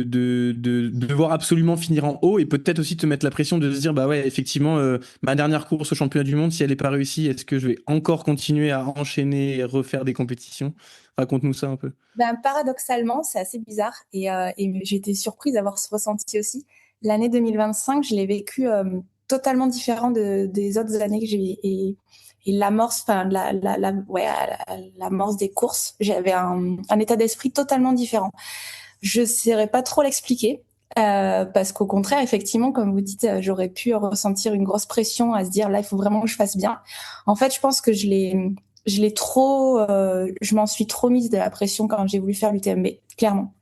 devoir absolument finir en haut et peut-être aussi te mettre la pression de se dire, bah ouais, effectivement, ma dernière course au championnat du monde, si elle n'est pas réussie, est-ce que je vais encore continuer à enchaîner et refaire des compétitions? Raconte-nous ça un peu. Ben, paradoxalement, c'est assez bizarre et j'ai été surprise d'avoir ce ressenti aussi. L'année 2025, je l'ai vécu totalement différent des autres années que j'ai et l'amorce, enfin l'amorce des courses, j'avais un état d'esprit totalement différent. Je ne saurais pas trop l'expliquer. Parce qu'au contraire, effectivement, comme vous dites, j'aurais pu ressentir une grosse pression à se dire là, il faut vraiment que je fasse bien. En fait, je pense que je m'en suis trop mise de la pression quand j'ai voulu faire l'UTMB, clairement.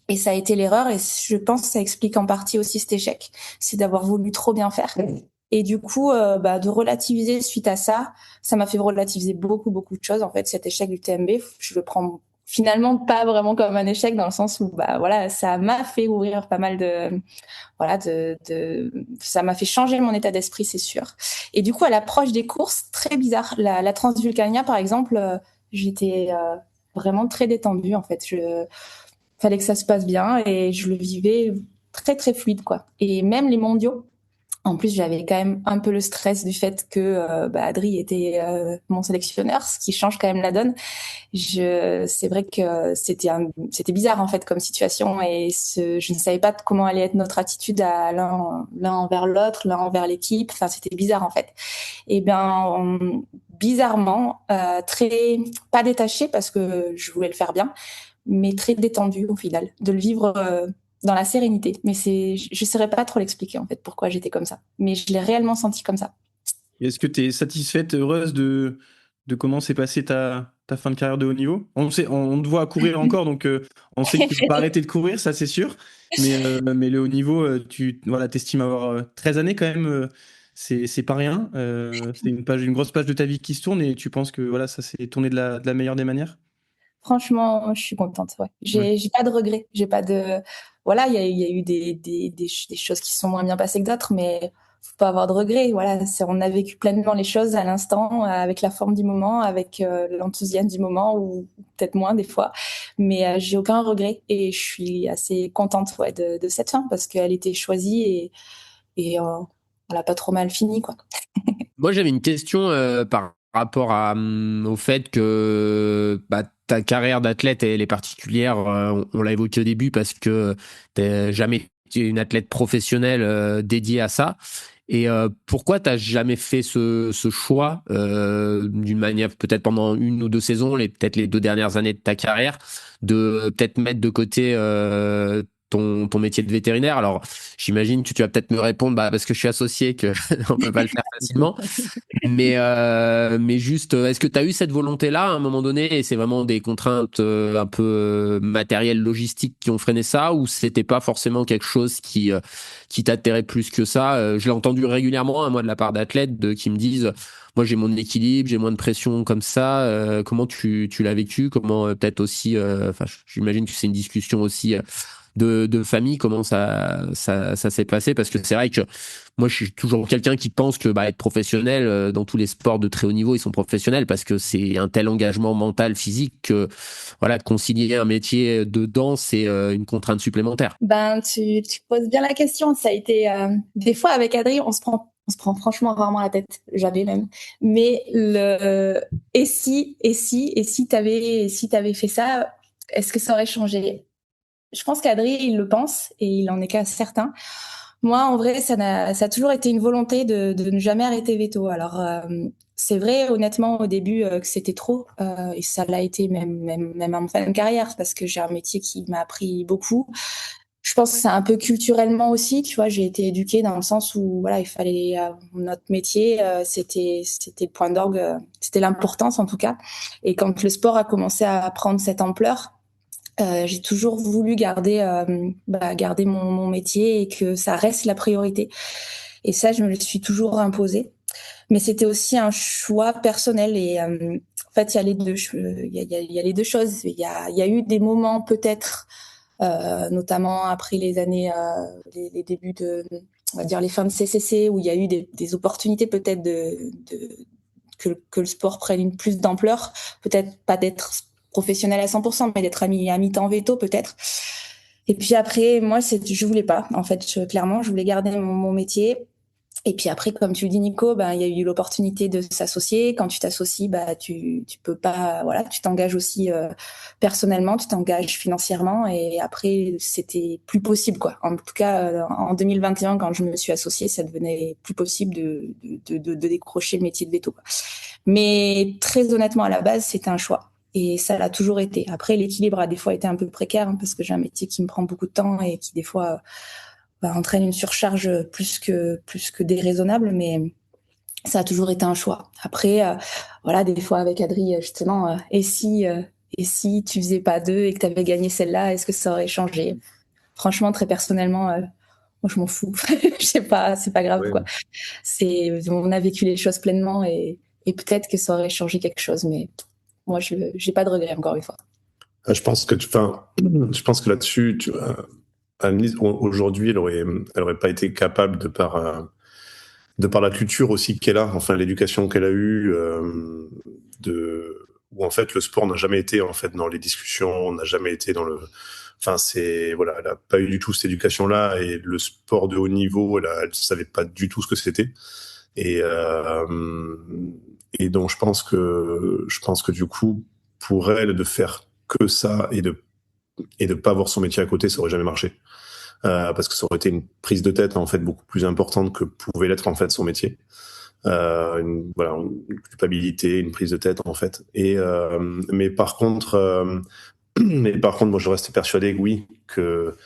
Et ça a été l'erreur et je pense que ça explique en partie aussi cet échec, c'est d'avoir voulu trop bien faire. Et du coup, de relativiser suite à ça, ça m'a fait relativiser beaucoup de choses. En fait, cet échec du TMB, je le prends finalement pas vraiment comme un échec dans le sens où, voilà, ça m'a fait ouvrir pas mal ça m'a fait changer mon état d'esprit, c'est sûr. Et du coup, à l'approche des courses, très bizarre. La Transvulcania, par exemple, j'étais vraiment très détendue, en fait. Fallait que ça se passe bien et je le vivais très fluide, quoi. Et même les mondiaux, en plus, j'avais quand même un peu le stress du fait que Adri était mon sélectionneur, ce qui change quand même la donne. C'est vrai que c'était bizarre en fait comme situation et je ne savais pas comment allait être notre attitude à l'un envers l'autre, l'un envers l'équipe. Enfin, c'était bizarre en fait. Et bien, bizarrement, très pas détaché parce que je voulais le faire bien, mais très détendu au final, de le vivre dans la sérénité. Mais je ne saurais pas trop l'expliquer en fait pourquoi j'étais comme ça. Mais je l'ai réellement senti comme ça. Est-ce que tu es satisfaite, heureuse de comment s'est passée ta fin de carrière de haut niveau? On sait, on te voit courir encore, donc on sait que tu vas pas arrêter de courir, ça c'est sûr. Mais le haut niveau, voilà, t'estimes avoir 13 années quand même, c'est pas rien. C'est une grosse page de ta vie qui se tourne et tu penses que voilà, ça s'est tourné de la meilleure des manières? Franchement, je suis contente. Ouais. J'ai pas de regrets. J'ai pas de. Voilà, il y a eu des choses qui se sont moins bien passées que d'autres, mais faut pas avoir de regrets. Voilà, on a vécu pleinement les choses à l'instant, avec la forme du moment, avec l'enthousiasme du moment, ou peut-être moins des fois. Mais j'ai aucun regret et je suis assez contente ouais, de cette fin parce qu'elle était choisie et on l'a pas trop mal fini, quoi. Moi, j'avais une question par rapport au fait que ta carrière d'athlète, elle est particulière. On l'a évoqué au début parce que t'es jamais été une athlète professionnelle dédiée à ça. Et pourquoi t'as jamais fait ce choix d'une manière, peut-être pendant 1 ou 2 saisons, peut-être les 2 dernières années de ta carrière, de peut-être mettre de côté ton métier de vétérinaire? Alors, j'imagine que tu vas peut-être me répondre, parce que je suis associé, que on peut pas le faire facilement. Mais juste, est-ce que tu as eu cette volonté-là à un moment donné et c'est vraiment des contraintes un peu matérielles, logistiques qui ont freiné ça, ou c'était pas forcément quelque chose qui t'attirait plus que ça? Je l'ai entendu régulièrement, hein, moi, de la part d'athlètes qui me disent, moi j'ai mon équilibre, j'ai moins de pression comme ça. Comment tu l'as vécu? Comment peut-être aussi, enfin, j'imagine que c'est une discussion aussi de famille, comment ça s'est passé? Parce que c'est vrai que moi, je suis toujours quelqu'un qui pense que être professionnel dans tous les sports de très haut niveau, ils sont professionnels parce que c'est un tel engagement mental, physique que voilà, de concilier un métier dedans, c'est une contrainte supplémentaire. Ben, tu poses bien la question. Ça a été des fois avec Adrien, on se prend franchement rarement la tête, jamais même. Mais et si t'avais fait ça, est-ce que ça aurait changé? Je pense qu'Adrien, il le pense et il en est qu'à certain. Moi, en vrai, ça a toujours été une volonté de ne jamais arrêter veto. Alors, c'est vrai, honnêtement, au début, que c'était trop, et ça l'a été même en fin de carrière, parce que j'ai un métier qui m'a appris beaucoup. Je pense que c'est un peu culturellement aussi, tu vois, j'ai été éduquée dans le sens où, voilà, il fallait, notre métier, c'était le point d'orgue, c'était l'importance en tout cas. Et quand le sport a commencé à prendre cette ampleur, j'ai toujours voulu garder mon métier et que ça reste la priorité. Et ça, je me le suis toujours imposé. Mais c'était aussi un choix personnel et en fait, il y a les deux, il y a les deux choses. Il y a eu des moments peut-être, notamment après les années, les débuts on va dire les fins de CCC, où il y a eu des opportunités peut-être que le sport prenne plus d'ampleur, peut-être pas d'être professionnel à 100%, mais d'être à mi-temps veto peut-être. Et puis après, moi, je voulais pas. En fait, clairement, je voulais garder mon métier. Et puis après, comme tu le dis, Nico, ben, il y a eu l'opportunité de s'associer. Quand tu t'associes, bah, tu peux pas, voilà, tu t'engages aussi personnellement, tu t'engages financièrement. Et après, c'était plus possible, quoi. En tout cas, en 2021, quand je me suis associée, ça devenait plus possible de décrocher le métier de veto, quoi. Mais très honnêtement, à la base, c'était un choix. Et ça l'a toujours été. Après, l'équilibre a des fois été un peu précaire, hein, parce que j'ai un métier qui me prend beaucoup de temps et qui, des fois, entraîne une surcharge plus que déraisonnable, mais ça a toujours été un choix. Après, voilà, des fois avec Adri, justement, et si tu faisais pas deux et que tu avais gagné celle-là, est-ce que ça aurait changé? Franchement, très personnellement, moi je m'en fous. Je sais pas, c'est pas grave, Ouais. quoi. On a vécu les choses pleinement et peut-être que ça aurait changé quelque chose, mais moi j'ai pas de regrets, encore une fois. Je pense que je pense que là-dessus, Annelise, aujourd'hui, elle aurait pas été capable de par la culture aussi qu'elle a, enfin l'éducation qu'elle a eue, où en fait le sport n'a jamais été en fait dans les discussions, n'a jamais été dans le, enfin c'est voilà, elle a pas eu du tout cette éducation-là et le sport de haut niveau, elle savait pas du tout ce que c'était et et donc je pense que du coup pour elle de faire que ça et de pas avoir son métier à côté, ça aurait jamais marché. Parce que ça aurait été une prise de tête en fait beaucoup plus importante que pouvait l'être en fait son métier. Voilà, une culpabilité, une prise de tête en fait. Et mais par contre, moi je reste persuadé que oui, que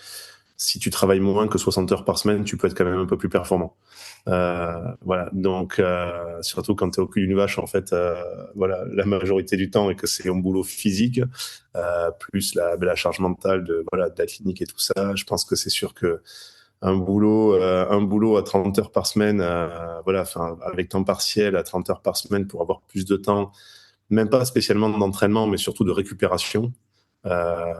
si tu travailles moins que 60 heures par semaine, tu peux être quand même un peu plus performant. Voilà, donc surtout quand tu es au cul d'une vache, en fait, voilà, la majorité du temps et que c'est un boulot physique, plus la charge mentale de la clinique et tout ça, je pense que c'est sûr que un boulot à 30 heures par semaine, voilà, enfin, avec temps partiel à 30 heures par semaine pour avoir plus de temps, même pas spécialement d'entraînement, mais surtout de récupération. Euh,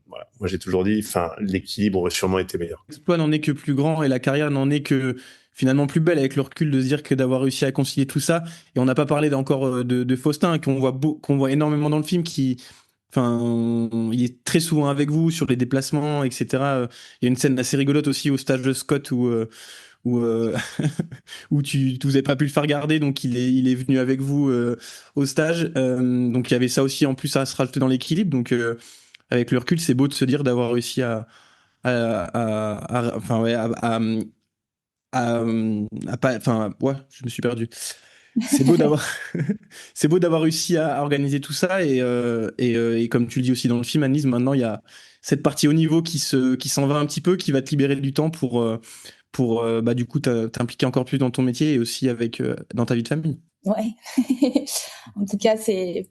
voilà. Moi, j'ai toujours dit, enfin, l'équilibre aurait sûrement été meilleur. L'exploit n'en est que plus grand et la carrière n'en est que finalement plus belle avec le recul de se dire que d'avoir réussi à concilier tout ça. Et on n'a pas parlé encore de Faustin, hein, qu'on voit énormément dans le film, qui, enfin, il est très souvent avec vous sur les déplacements, etc. Il y a une scène assez rigolote aussi au stage de Scott où, où vous n'avez pas pu le faire garder, donc il est venu avec vous au stage. Donc il y avait ça aussi en plus à se rajouter dans l'équilibre. Donc avec le recul, c'est beau de se dire d'avoir réussi enfin ouais, enfin ouais, je me suis perdu. C'est beau d'avoir, c'est beau d'avoir réussi à organiser tout ça et comme tu le dis aussi dans le film, Annelise, maintenant il y a cette partie haut niveau qui s'en va un petit peu, qui va te libérer du temps pour bah du coup t'impliquer encore plus dans ton métier et aussi avec dans ta vie de famille. Ouais. En tout cas,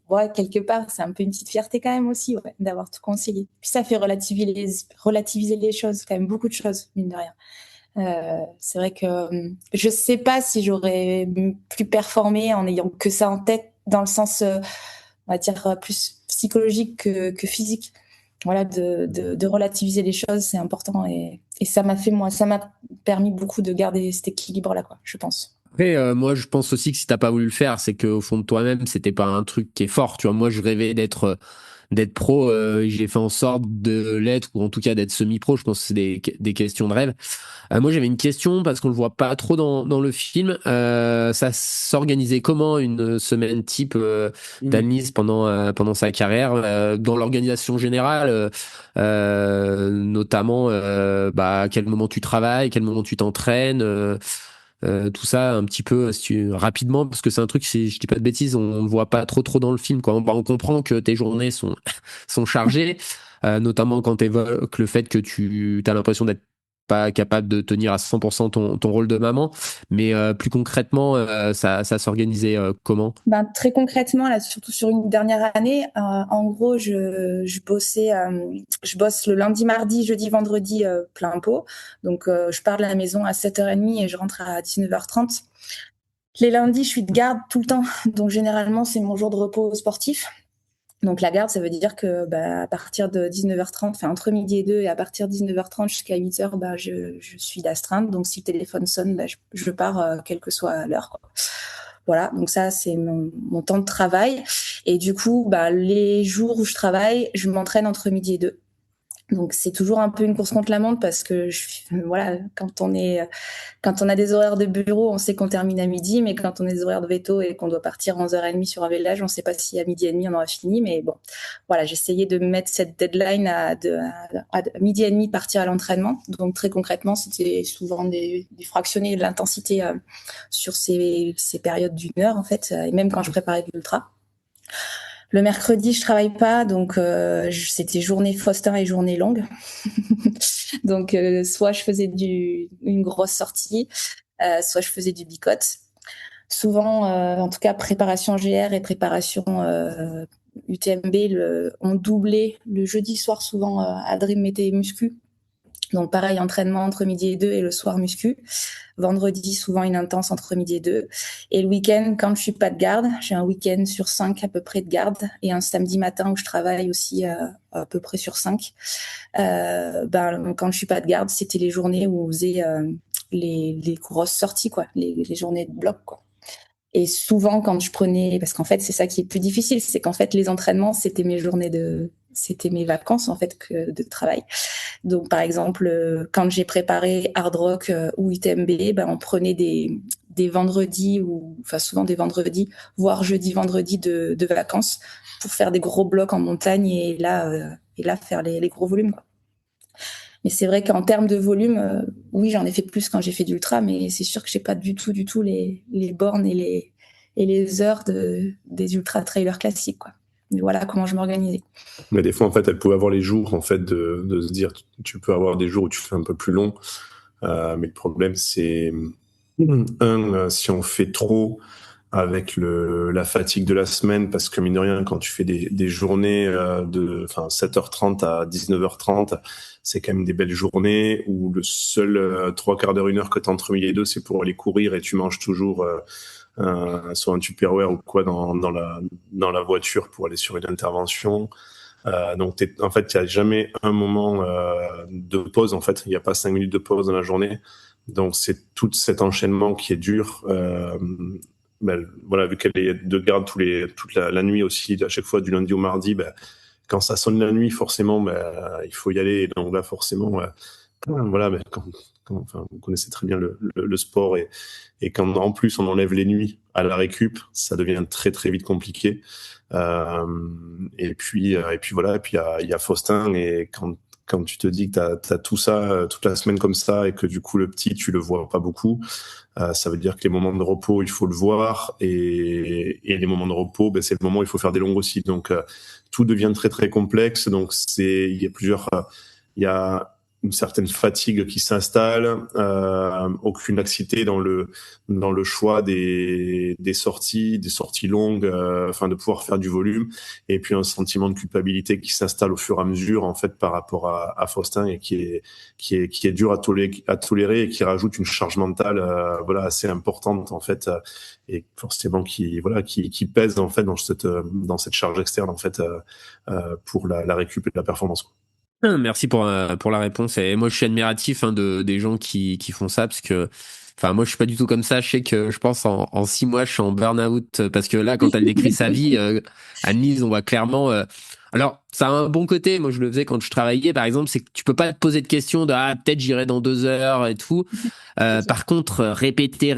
ouais, quelque part, c'est un peu une petite fierté quand même aussi, ouais, d'avoir tout concilié. Puis ça fait relativiser les choses, quand même beaucoup de choses, mine de rien. C'est vrai que je sais pas si j'aurais plus performé en ayant que ça en tête, dans le sens, on va dire, plus psychologique que physique. Voilà, de relativiser les choses, c'est important et ça m'a permis beaucoup de garder cet équilibre-là, quoi, je pense. Après, moi, je pense aussi que si t'as pas voulu le faire, c'est qu'au fond de toi-même, c'était pas un truc qui est fort. Tu vois, moi, je rêvais d'être pro. J'ai fait en sorte de l'être ou en tout cas d'être semi-pro. Je pense que c'est des questions de rêve. Moi, j'avais une question parce qu'on le voit pas trop dans le film. Ça s'organisait comment une semaine type d'Annelise pendant sa carrière dans l'organisation générale, notamment bah, à quel moment tu travailles, à quel moment tu t'entraînes. Tout ça un petit peu rapidement parce que c'est un truc, si je dis pas de bêtises, on le voit pas trop dans le film quoi. On comprend que tes journées sont sont chargées, notamment quand tu évoques le fait que tu as l'impression d'être pas capable de tenir à 100% ton rôle de maman, mais plus concrètement ça s'organisait comment? Ben, très concrètement, là, surtout sur une dernière année, en gros, je bosse le lundi, mardi, jeudi, vendredi, plein pot. Donc, je pars de la maison à 7h30 et je rentre à 19h30. Les lundis, je suis de garde tout le temps. Donc, généralement, c'est mon jour de repos sportif. Donc, la garde, ça veut dire que, bah, à partir de 19h30, enfin, entre midi et 2 et à partir de 19h30 jusqu'à 8h, bah, je suis d'astreinte. Donc, si le téléphone sonne, bah, je pars, quelle que soit l'heure, quoi. Voilà, donc ça, c'est mon temps de travail. Et du coup, bah, les jours où je travaille, je m'entraîne entre midi et 2. Donc c'est toujours un peu une course contre la montre parce que voilà, quand on a des horaires de bureau, on sait qu'on termine à midi, mais quand on a des horaires de veto et qu'on doit partir 11h30 sur un village, on ne sait pas si à midi et demi on aura fini. Mais bon, voilà, j'essayais de mettre cette deadline à midi et demi partir à l'entraînement. Donc très concrètement, c'était souvent des fractionnés de l'intensité sur ces périodes d'une heure en fait, et même quand je préparais de l'ultra. Le mercredi, je travaille pas, donc c'était journée Foster et journée longue. Donc soit je faisais une grosse sortie, soit je faisais du bicote. Souvent, en tout cas, préparation GR et préparation UTMB ont doublé le jeudi soir. Souvent, Adrien mettait muscu. Donc pareil, entraînement entre midi et 2 et le soir muscu. Vendredi, souvent une intense entre midi et 2. Et le week-end, quand je suis pas de garde, j'ai un week-end sur 5 à peu près de garde et un samedi matin où je travaille aussi à peu près sur 5. Quand je suis pas de garde, c'était les journées où on faisait les grosses sorties, quoi, les journées de bloc, quoi. Et souvent, quand je prenais, parce qu'en fait, c'est ça qui est plus difficile, c'est qu'en fait, les entraînements, c'était mes vacances, en fait, de travail. Donc, par exemple, quand j'ai préparé Hard Rock ou UTMB, on prenait des vendredis souvent des vendredis, voire jeudi, vendredi de vacances pour faire des gros blocs en montagne et là faire les gros volumes, quoi. Mais c'est vrai qu'en termes de volume, oui, j'en ai fait plus quand j'ai fait d'ultra, mais c'est sûr que j'ai pas du tout les bornes et les heures des ultra trailers classiques, quoi. Mais voilà comment je m'organisais. Mais des fois, en fait, elle pouvait avoir les jours, en fait, de se dire, tu peux avoir des jours où tu fais un peu plus long. Mais le problème, c'est, si on fait trop avec la fatigue de la semaine, parce que mine de rien, quand tu fais des journées de 7h30 à 19h30, c'est quand même des belles journées où le seul 3/4 d'heure, 1 heure que tu as entre midi et 2, c'est pour aller courir et tu manges toujours soit un Tupperware ou quoi dans la voiture pour aller sur une intervention. Donc en fait, il n'y a jamais un moment de pause. En fait, il n'y a pas 5 minutes de pause dans la journée. Donc c'est tout cet enchaînement qui est dur. Voilà, vu qu'elle est de garde toute la nuit aussi, à chaque fois du lundi au mardi, quand ça sonne la nuit, forcément, il faut y aller. Et donc là, forcément, voilà, vous connaissez très bien le sport et quand en plus on enlève les nuits à la récup, ça devient très très vite compliqué. Et puis voilà, et puis il y a Faustin, et quand tu te dis que t'as tout ça toute la semaine comme ça et que du coup le petit tu le vois pas beaucoup, ça veut dire que les moments de repos il faut le voir, et les moments de repos c'est le moment où il faut faire des longues aussi. Donc tout devient très très complexe. Donc il y a une certaine fatigue qui s'installe, aucune laxité dans le choix des sorties longues, de pouvoir faire du volume, et puis un sentiment de culpabilité qui s'installe au fur et à mesure, en fait, par rapport à Faustin, et qui est dur à tolérer et qui rajoute une charge mentale assez importante, en fait, et forcément qui pèse, en fait, dans cette charge externe, en fait, pour la récup et la performance. Merci pour la réponse. Et moi, je suis admiratif des gens qui font ça, parce que, moi, je suis pas du tout comme ça. Je pense en 6 mois, je suis en burn-out, parce que là, quand elle décrit sa vie, Annelise, on voit clairement. Alors, ça a un bon côté. Moi, je le faisais quand je travaillais, par exemple, c'est que tu peux pas te poser de questions de peut-être j'irai dans 2 heures et tout. Par contre, répéter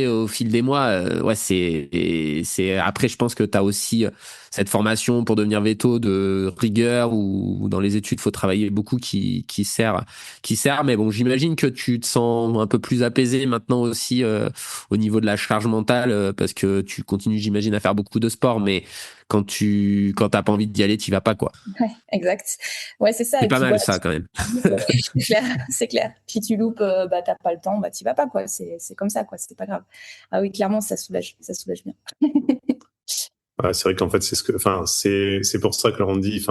au fil des mois, c'est après, je pense que t'as aussi cette formation pour devenir veto de rigueur, ou dans les études faut travailler beaucoup, qui sert. Mais bon, j'imagine que tu te sens un peu plus apaisé maintenant aussi au niveau de la charge mentale, parce que tu continues, j'imagine, à faire beaucoup de sport, mais quand t'as pas envie d'y aller, t'y vas pas, quoi. Ouais, exact. Ouais, c'est ça. C'est Et pas puis mal, voilà, ça, quand même. c'est clair, c'est clair. Puis tu loupes, t'as pas le temps, t'y vas pas, quoi. C'est comme ça, quoi. C'est pas grave. Ah oui, clairement, ça soulage bien. Ouais, c'est vrai qu'en fait, c'est pour ça que l'on dit,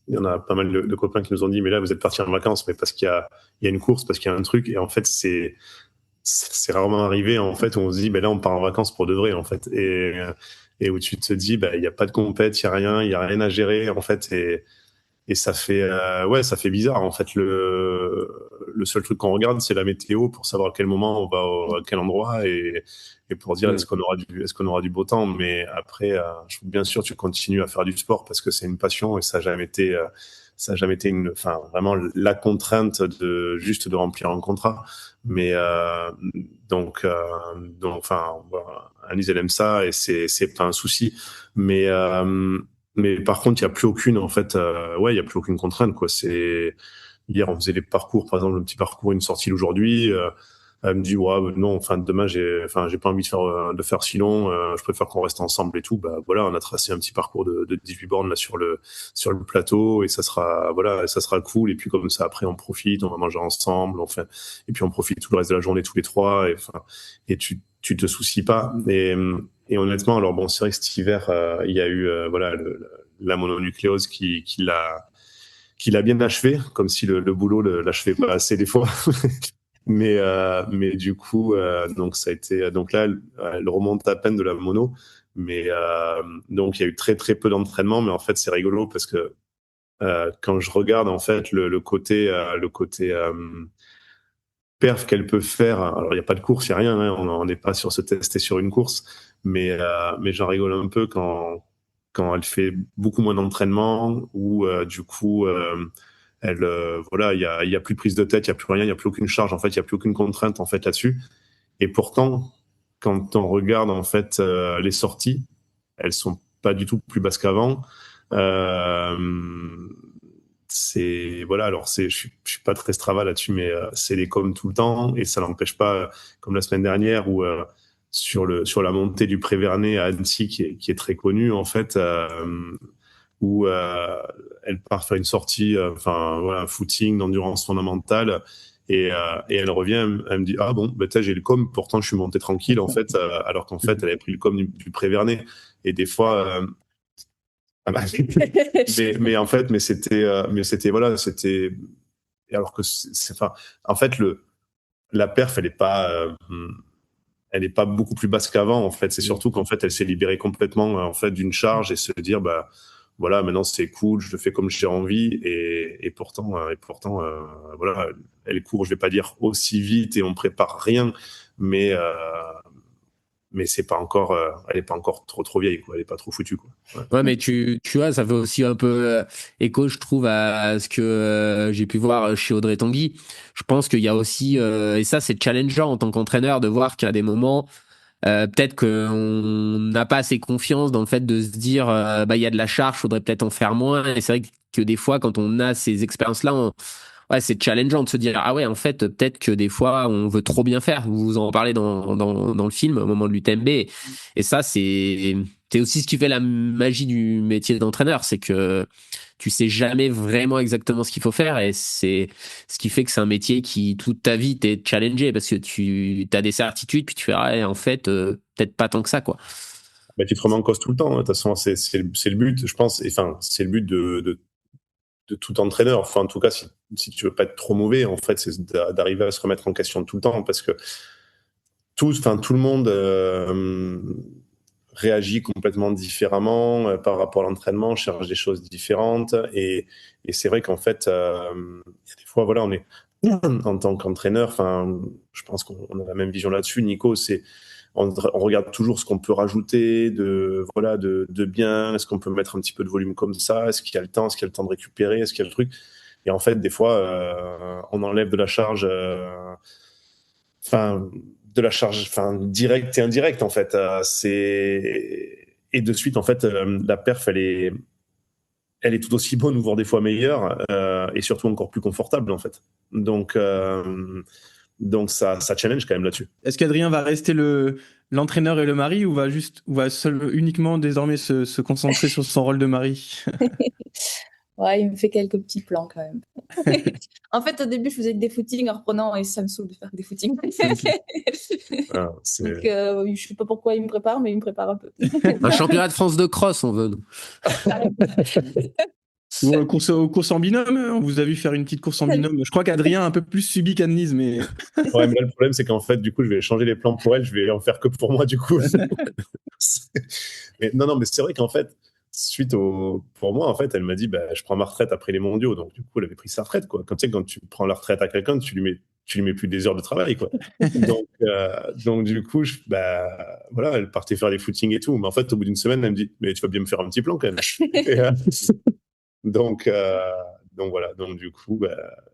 il y en a pas mal de copains qui nous ont dit, mais là, vous êtes partis en vacances, mais parce qu'il y a une course, parce qu'il y a un truc. Et en fait, c'est rarement arrivé, en fait, où on se dit, là, on part en vacances pour de vrai, en fait. Et où tu te dis, il y a pas de compète, il y a rien à gérer, en fait. Et ça fait, ça fait bizarre, en fait. Le seul truc qu'on regarde, c'est la météo pour savoir à quel moment on va à quel endroit, et pour dire est-ce qu'on aura du beau temps. Mais après, bien sûr, tu continues à faire du sport parce que c'est une passion, et ça n'a jamais été ça a jamais été vraiment la contrainte de remplir un contrat. Mais voilà, Annelise, elle aime ça et c'est pas un souci. Mais par contre, il y a plus aucune il y a plus aucune contrainte, quoi. Hier, on faisait les parcours, par exemple, le petit parcours, une sortie aujourd'hui. Elle me dit, ouais, non, demain, j'ai pas envie de faire sinon, je préfère qu'on reste ensemble et tout. Bah, voilà, on a tracé un petit parcours de 18 bornes, là, sur le plateau, et ça sera cool. Et puis, comme ça, après, on profite, on va manger ensemble, et puis on profite tout le reste de la journée, tous les trois, et tu te soucies pas. Et honnêtement, alors bon, c'est vrai que cet hiver, il y a eu, la mononucléose qui l'a bien achevé, comme si le boulot l'achevait pas assez des fois. Mais du coup, donc ça a été, donc là, elle remonte à peine de la mono, mais donc il y a eu très très peu d'entraînement, mais en fait c'est rigolo parce que quand je regarde en fait le côté perf qu'elle peut faire, alors il n'y a pas de course, il n'y a rien, hein, on n'est pas sur se tester sur une course, mais j'en rigole un peu quand elle fait beaucoup moins d'entraînement ou du coup elle il y a plus de prise de tête, il y a plus rien, il y a plus aucune charge, en fait il y a plus aucune contrainte en fait là-dessus. Et pourtant quand on regarde en fait les sorties, elles sont pas du tout plus basses qu'avant. Je suis pas très Strava là-dessus, mais c'est les coms tout le temps, et ça n'empêche pas, comme la semaine dernière où sur la montée du Prévernet à Annecy qui est très connue en fait, où elle part faire une sortie, un footing d'endurance fondamentale, et elle revient, elle me dit, ah bon, j'ai le com, pourtant je suis monté tranquille en fait, alors qu'en fait elle avait pris le com du Prévernet. Et des fois mais en fait, c'était alors que en fait la perf, elle est pas beaucoup plus basse qu'avant, en fait. C'est surtout qu'en fait elle s'est libérée complètement en fait d'une charge, et se dire bah voilà, maintenant c'est cool, je le fais comme j'ai envie, et pourtant voilà, elle court, je vais pas dire aussi vite, et on prépare rien, mais c'est pas encore, elle est pas encore trop vieille, quoi. Elle est pas trop foutue, quoi. Ouais, mais tu vois, ça fait aussi un peu écho, je trouve, à ce que j'ai pu voir chez Audrey Tanguy. Je pense qu'il y a aussi, et ça c'est challengeant en tant qu'entraîneur, de voir qu'il y a des moments, peut-être qu'on n'a pas assez confiance dans le fait de se dire, il y a de la charge, faudrait peut-être en faire moins. Et c'est vrai que des fois, quand on a ces expériences-là, ouais, c'est challengeant de se dire, ah ouais, en fait, peut-être que des fois, on veut trop bien faire. Vous en parlez dans le film, au moment de l'UTMB. Et ça, c'est aussi ce qui fait la magie du métier d'entraîneur. C'est que tu sais jamais vraiment exactement ce qu'il faut faire. Et c'est ce qui fait que c'est un métier qui, toute ta vie, t'es challengé, parce que tu as des certitudes, puis tu fais, ah, en fait, peut-être pas tant que ça, quoi. Bah, tu te remets en cause tout le temps, hein. De toute façon, c'est le but, je pense. C'est le but de tout entraîneur. Enfin, en tout cas, si tu veux pas être trop mauvais, en fait, c'est d'arriver à se remettre en question tout le temps, parce que tout le monde réagit complètement différemment par rapport à l'entraînement, cherche des choses différentes, et c'est vrai qu'en fait, il y a des fois, voilà, on est en tant qu'entraîneur, je pense qu'on a la même vision là-dessus, Nico, on regarde toujours ce qu'on peut rajouter de bien. Est-ce qu'on peut mettre un petit peu de volume comme ça? Est-ce qu'il y a le temps? Est-ce qu'il y a le temps de récupérer? Est-ce qu'il y a le truc? Et en fait, des fois, on enlève de la charge, directe et indirecte, en fait. Et de suite, en fait, la perf, elle est tout aussi bonne, ou voire des fois meilleure, et surtout encore plus confortable, en fait. Donc ça challenge quand même là-dessus. Est-ce qu'Adrien va rester l'entraîneur et le mari, ou va uniquement désormais se concentrer sur son rôle de mari? Ouais, il me fait quelques petits plans quand même. En fait, au début, je faisais des footings en reprenant, et ça me saoule de faire des footings. Donc, je sais pas pourquoi il me prépare, mais il me prépare un peu. Un championnat de France de cross, on veut, nous. Ou course en binôme, on vous a vu faire une petite course en binôme. Je crois qu'Adrien a un peu plus subi qu'Annelise, mais... Ouais, mais là, le problème, c'est qu'en fait, du coup, je vais changer les plans pour elle, je vais en faire que pour moi, du coup. Mais non, mais c'est vrai qu'en fait, pour moi, en fait, elle m'a dit, je prends ma retraite après les mondiaux. Donc, du coup, elle avait pris sa retraite, quoi. Quand tu prends la retraite à quelqu'un, tu lui mets plus des heures de travail, quoi. Donc, du coup, voilà, elle partait faire des footings et tout. Mais en fait, au bout d'une semaine, elle me dit, mais tu vas bien me faire un petit plan, quand même. Donc Donc voilà, donc du coup,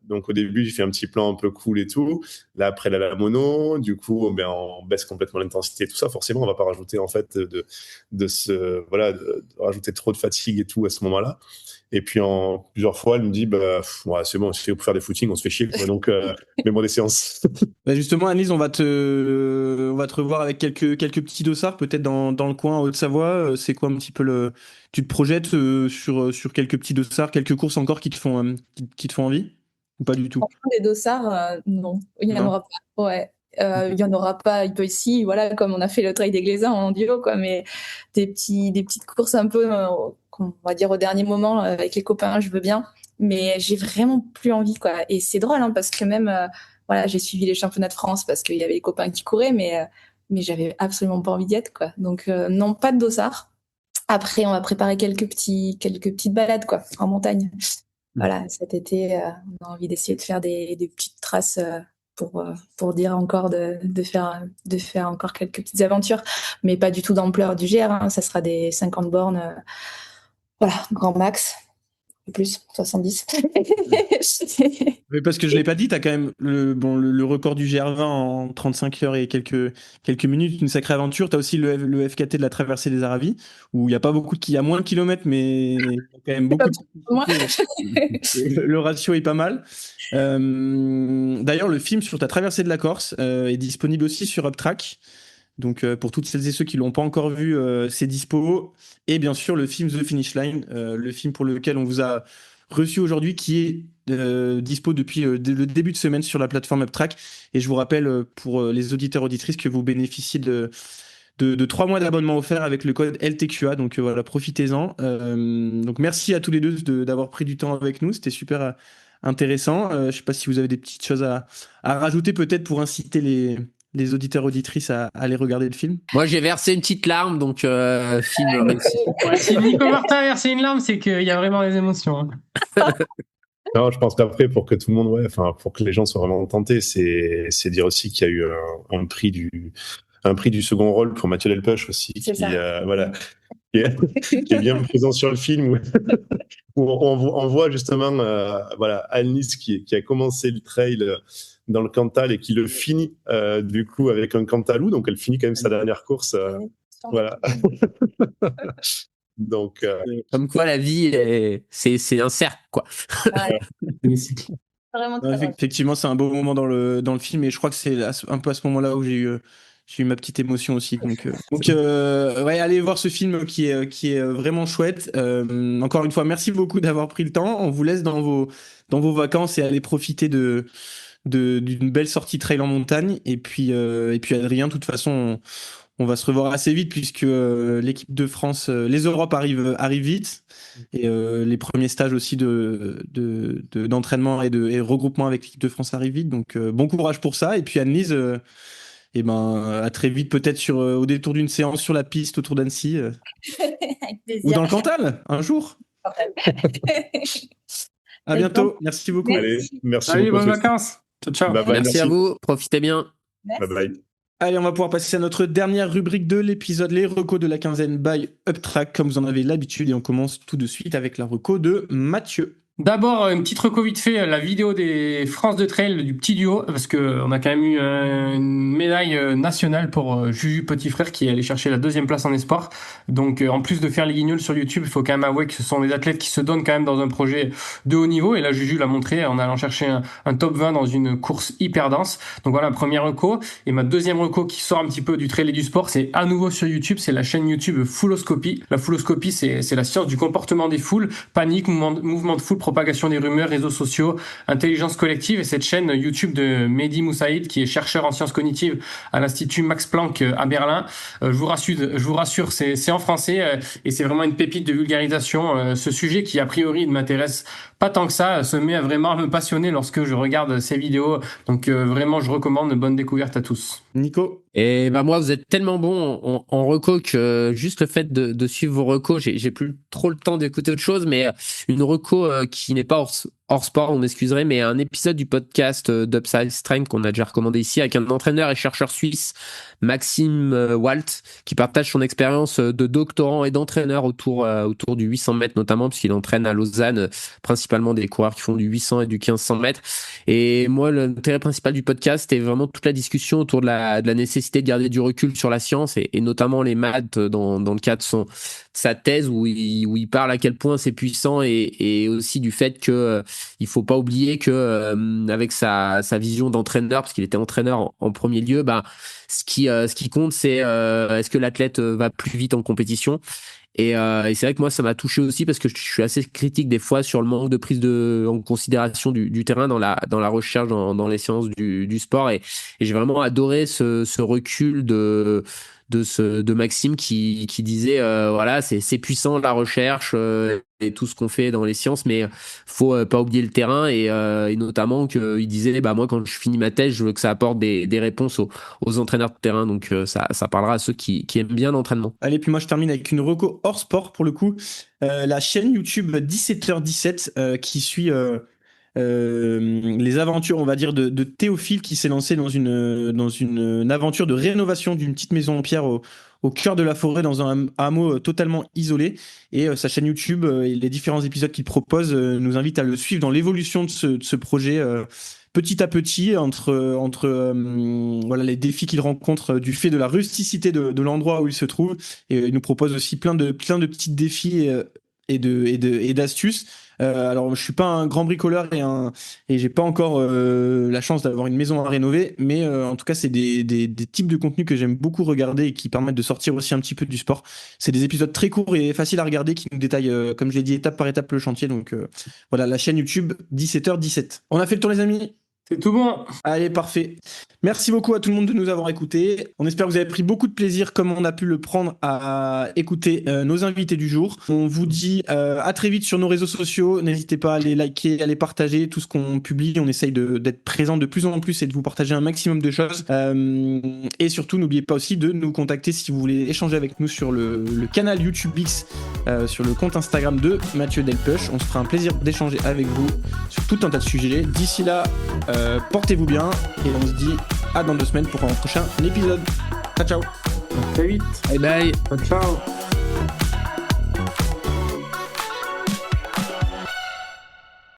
donc au début, j'ai fait un petit plan un peu cool et tout. Là, après, la mono, du coup, on baisse complètement l'intensité, tout ça. Forcément, on va pas rajouter en fait de rajouter trop de fatigue et tout à ce moment-là. Et puis en plusieurs fois, elle me dit, ouais, c'est bon, c'est pour faire des footings, on se fait chier, quoi. Donc, mets-moi des séances. Justement, Annelise, on va te revoir avec quelques petits dossards, peut-être dans le coin en Haute-Savoie. C'est quoi un petit peu tu te projettes sur quelques petits dossards, quelques courses encore qui te font envie? Ou pas du tout? Franchement, des dossards, non, il n'y en Non. aura pas. Ouais. Il n'y en aura pas. Il peut ici, voilà, comme on a fait le trail des Glaisans en duo, quoi, mais des petites courses un peu, on va dire au dernier moment avec les copains, je veux bien. Mais j'ai vraiment plus envie, quoi. Et c'est drôle, hein, parce que même, voilà, j'ai suivi les championnats de France parce qu'il y avait les copains qui couraient, mais j'avais absolument pas envie d'y être, quoi. Donc, non, pas de dossard. Après, on va préparer quelques petites balades, quoi, en montagne. Voilà, cet été, on a envie d'essayer de faire des petites traces pour dire encore de faire encore quelques petites aventures, mais pas du tout d'ampleur du GR, hein. Ça sera des 50 bornes, voilà, grand max, plus 70. Oui, parce que je l'ai pas dit, tu as quand même le record du GR20 en 35 heures et quelques minutes, une sacrée aventure. Tu as aussi le FKT de la traversée des Aravis, où il y a pas beaucoup il y a moins de kilomètres, mais il y a quand même beaucoup de... Moi, Le ratio est pas mal. D'ailleurs, le film sur ta traversée de la Corse est disponible aussi sur UpTrack. Donc, pour toutes celles et ceux qui l'ont pas encore vu, c'est dispo. Et bien sûr, le film The Finish Line, le film pour lequel on vous a reçu aujourd'hui, qui est dispo depuis le début de semaine sur la plateforme UpTrack. Et je vous rappelle, pour les auditeurs auditrices, que vous bénéficiez de 3 mois d'abonnement offert avec le code LTQA. Donc voilà, profitez-en. Donc merci à tous les deux d'avoir pris du temps avec nous. C'était super intéressant. Je sais pas si vous avez des petites choses à rajouter peut-être pour inciter les auditeurs auditrices à aller regarder le film. Moi, j'ai versé une petite larme, donc film réussi. Ouais, si Nico Martin a versé une larme, c'est qu'il y a vraiment des émotions, hein. Non, je pense qu'après, pour que tout le monde, pour que les gens soient vraiment tentés, c'est dire aussi qu'il y a eu un prix du second rôle pour Mathieu Delpech aussi, C'est ça. voilà, qui est bien présent sur le film, où on voit justement, voilà, Annelise qui a commencé le trail dans le Cantal et qui le finit du coup avec un Cantalou, donc elle finit quand même sa dernière course, voilà. Donc, Comme quoi, la vie, c'est un cercle, quoi. Ouais, vraiment très drôle. Effectivement, c'est un beau moment dans le film et je crois que c'est un peu à ce moment-là où j'ai eu ma petite émotion aussi. Donc ouais, allez voir ce film qui est vraiment chouette. Encore une fois, merci beaucoup d'avoir pris le temps. On vous laisse dans vos vacances et allez profiter d'une belle sortie trail en montagne. Et puis Adrien, de toute façon, on va se revoir assez vite puisque l'équipe de France, les Europes arrivent vite et les premiers stages aussi d'entraînement et regroupement avec l'équipe de France arrivent vite. Donc bon courage pour ça. Et puis Annelise, à très vite peut-être au détour d'une séance sur la piste autour d'Annecy Avec ou plaisir. dans le Cantal un jour. À bientôt. Merci beaucoup. allez, merci Salut, beaucoup. bonnes vacances. Ciao, ciao. Bye bye, Merci à vous, profitez bien. Bye bye. Allez, on va pouvoir passer à notre dernière rubrique de l'épisode, les recos de la quinzaine by UpTrack, comme vous en avez l'habitude. Et on commence tout de suite avec la reco de Mathieu. D'abord, une petite reco vite fait, la vidéo des France de Trail du petit duo, parce que on a quand même eu une médaille nationale pour Juju Petit Frère qui est allé chercher la 2e place en espoir. Donc, en plus de faire les guignols sur YouTube, il faut quand même avouer que ce sont des athlètes qui se donnent quand même dans un projet de haut niveau. Et là, Juju l'a montré en allant chercher un top 20 dans une course hyper dense. Donc voilà, première reco. Et ma deuxième reco qui sort un petit peu du trail et du sport, c'est à nouveau sur YouTube, c'est la chaîne YouTube Fouloscopie. La Fouloscopie, c'est la science du comportement des foules, panique, mouvement de foule, propagation des rumeurs, réseaux sociaux, intelligence collective. Et cette chaîne YouTube de Mehdi Moussaïd, qui est chercheur en sciences cognitives à l'Institut Max Planck à Berlin. Je vous rassure, c'est en français et c'est vraiment une pépite de vulgarisation. Ce sujet qui, a priori, ne m'intéresse pas tant que ça, se met à vraiment me passionner lorsque je regarde ces vidéos. Donc vraiment, je recommande. Bonne découverte à tous. Nico. Et moi, vous êtes tellement bon en reco que juste le fait de suivre vos recos, j'ai plus trop le temps d'écouter autre chose, mais une reco qui n'est pas hors sport, on m'excuserait, mais un épisode du podcast d'Upside Strength qu'on a déjà recommandé ici avec un entraîneur et chercheur suisse, Maxime Walt, qui partage son expérience de doctorant et d'entraîneur autour du 800 mètres notamment, puisqu'il entraîne à Lausanne principalement des coureurs qui font du 800 et du 1500 mètres. Et moi, l'intérêt principal du podcast est vraiment toute la discussion autour de la nécessité de garder du recul sur la science et notamment les maths dans le cadre de sa thèse où il parle à quel point c'est puissant et aussi du fait que il faut pas oublier que avec sa vision d'entraîneur, parce qu'il était entraîneur en premier lieu, ce qui compte c'est est-ce que l'athlète va plus vite en compétition. Et c'est vrai que moi ça m'a touché aussi parce que je suis assez critique des fois sur le manque de prise en considération du terrain dans la recherche dans les sciences du sport et j'ai vraiment adoré ce recul de Maxime qui disait voilà c'est puissant la recherche et tout ce qu'on fait dans les sciences, mais faut pas oublier le terrain et notamment qu'il disait moi quand je finis ma thèse je veux que ça apporte des réponses aux entraîneurs de terrain, donc ça parlera à ceux qui aiment bien l'entraînement. Allez, puis moi je termine avec une reco hors sport pour le coup, la chaîne YouTube 17h17 qui suit les aventures, on va dire, de Théophile qui s'est lancé dans une aventure de rénovation d'une petite maison en pierre au cœur de la forêt dans un hameau totalement isolé. Et sa chaîne YouTube et les différents épisodes qu'il propose nous invitent à le suivre dans l'évolution de ce projet petit à petit entre voilà les défis qu'il rencontre du fait de la rusticité de l'endroit où il se trouve. Et il nous propose aussi plein de petits défis et d'astuces. Alors je suis pas un grand bricoleur et j'ai pas encore la chance d'avoir une maison à rénover, mais en tout cas c'est des types de contenus que j'aime beaucoup regarder et qui permettent de sortir aussi un petit peu du sport. C'est des épisodes très courts et faciles à regarder qui nous détaillent comme je l'ai dit étape par étape le chantier, donc voilà la chaîne YouTube 17h17. On a fait le tour les amis. C'est tout bon. Allez, parfait. Merci beaucoup à tout le monde de nous avoir écoutés. On espère que vous avez pris beaucoup de plaisir, comme on a pu le prendre, à écouter nos invités du jour. On vous dit à très vite sur nos réseaux sociaux. N'hésitez pas à les liker, à les partager. Tout ce qu'on publie, on essaye d'être présent de plus en plus et de vous partager un maximum de choses. Et surtout, n'oubliez pas aussi de nous contacter si vous voulez échanger avec nous sur le canal YouTube X, sur le compte Instagram de Mathieu Delpech. On se fera un plaisir d'échanger avec vous sur tout un tas de sujets. D'ici là, portez-vous bien et on se dit à dans 2 semaines pour un prochain épisode. Ciao ciao. À très vite. Bye bye. Ciao.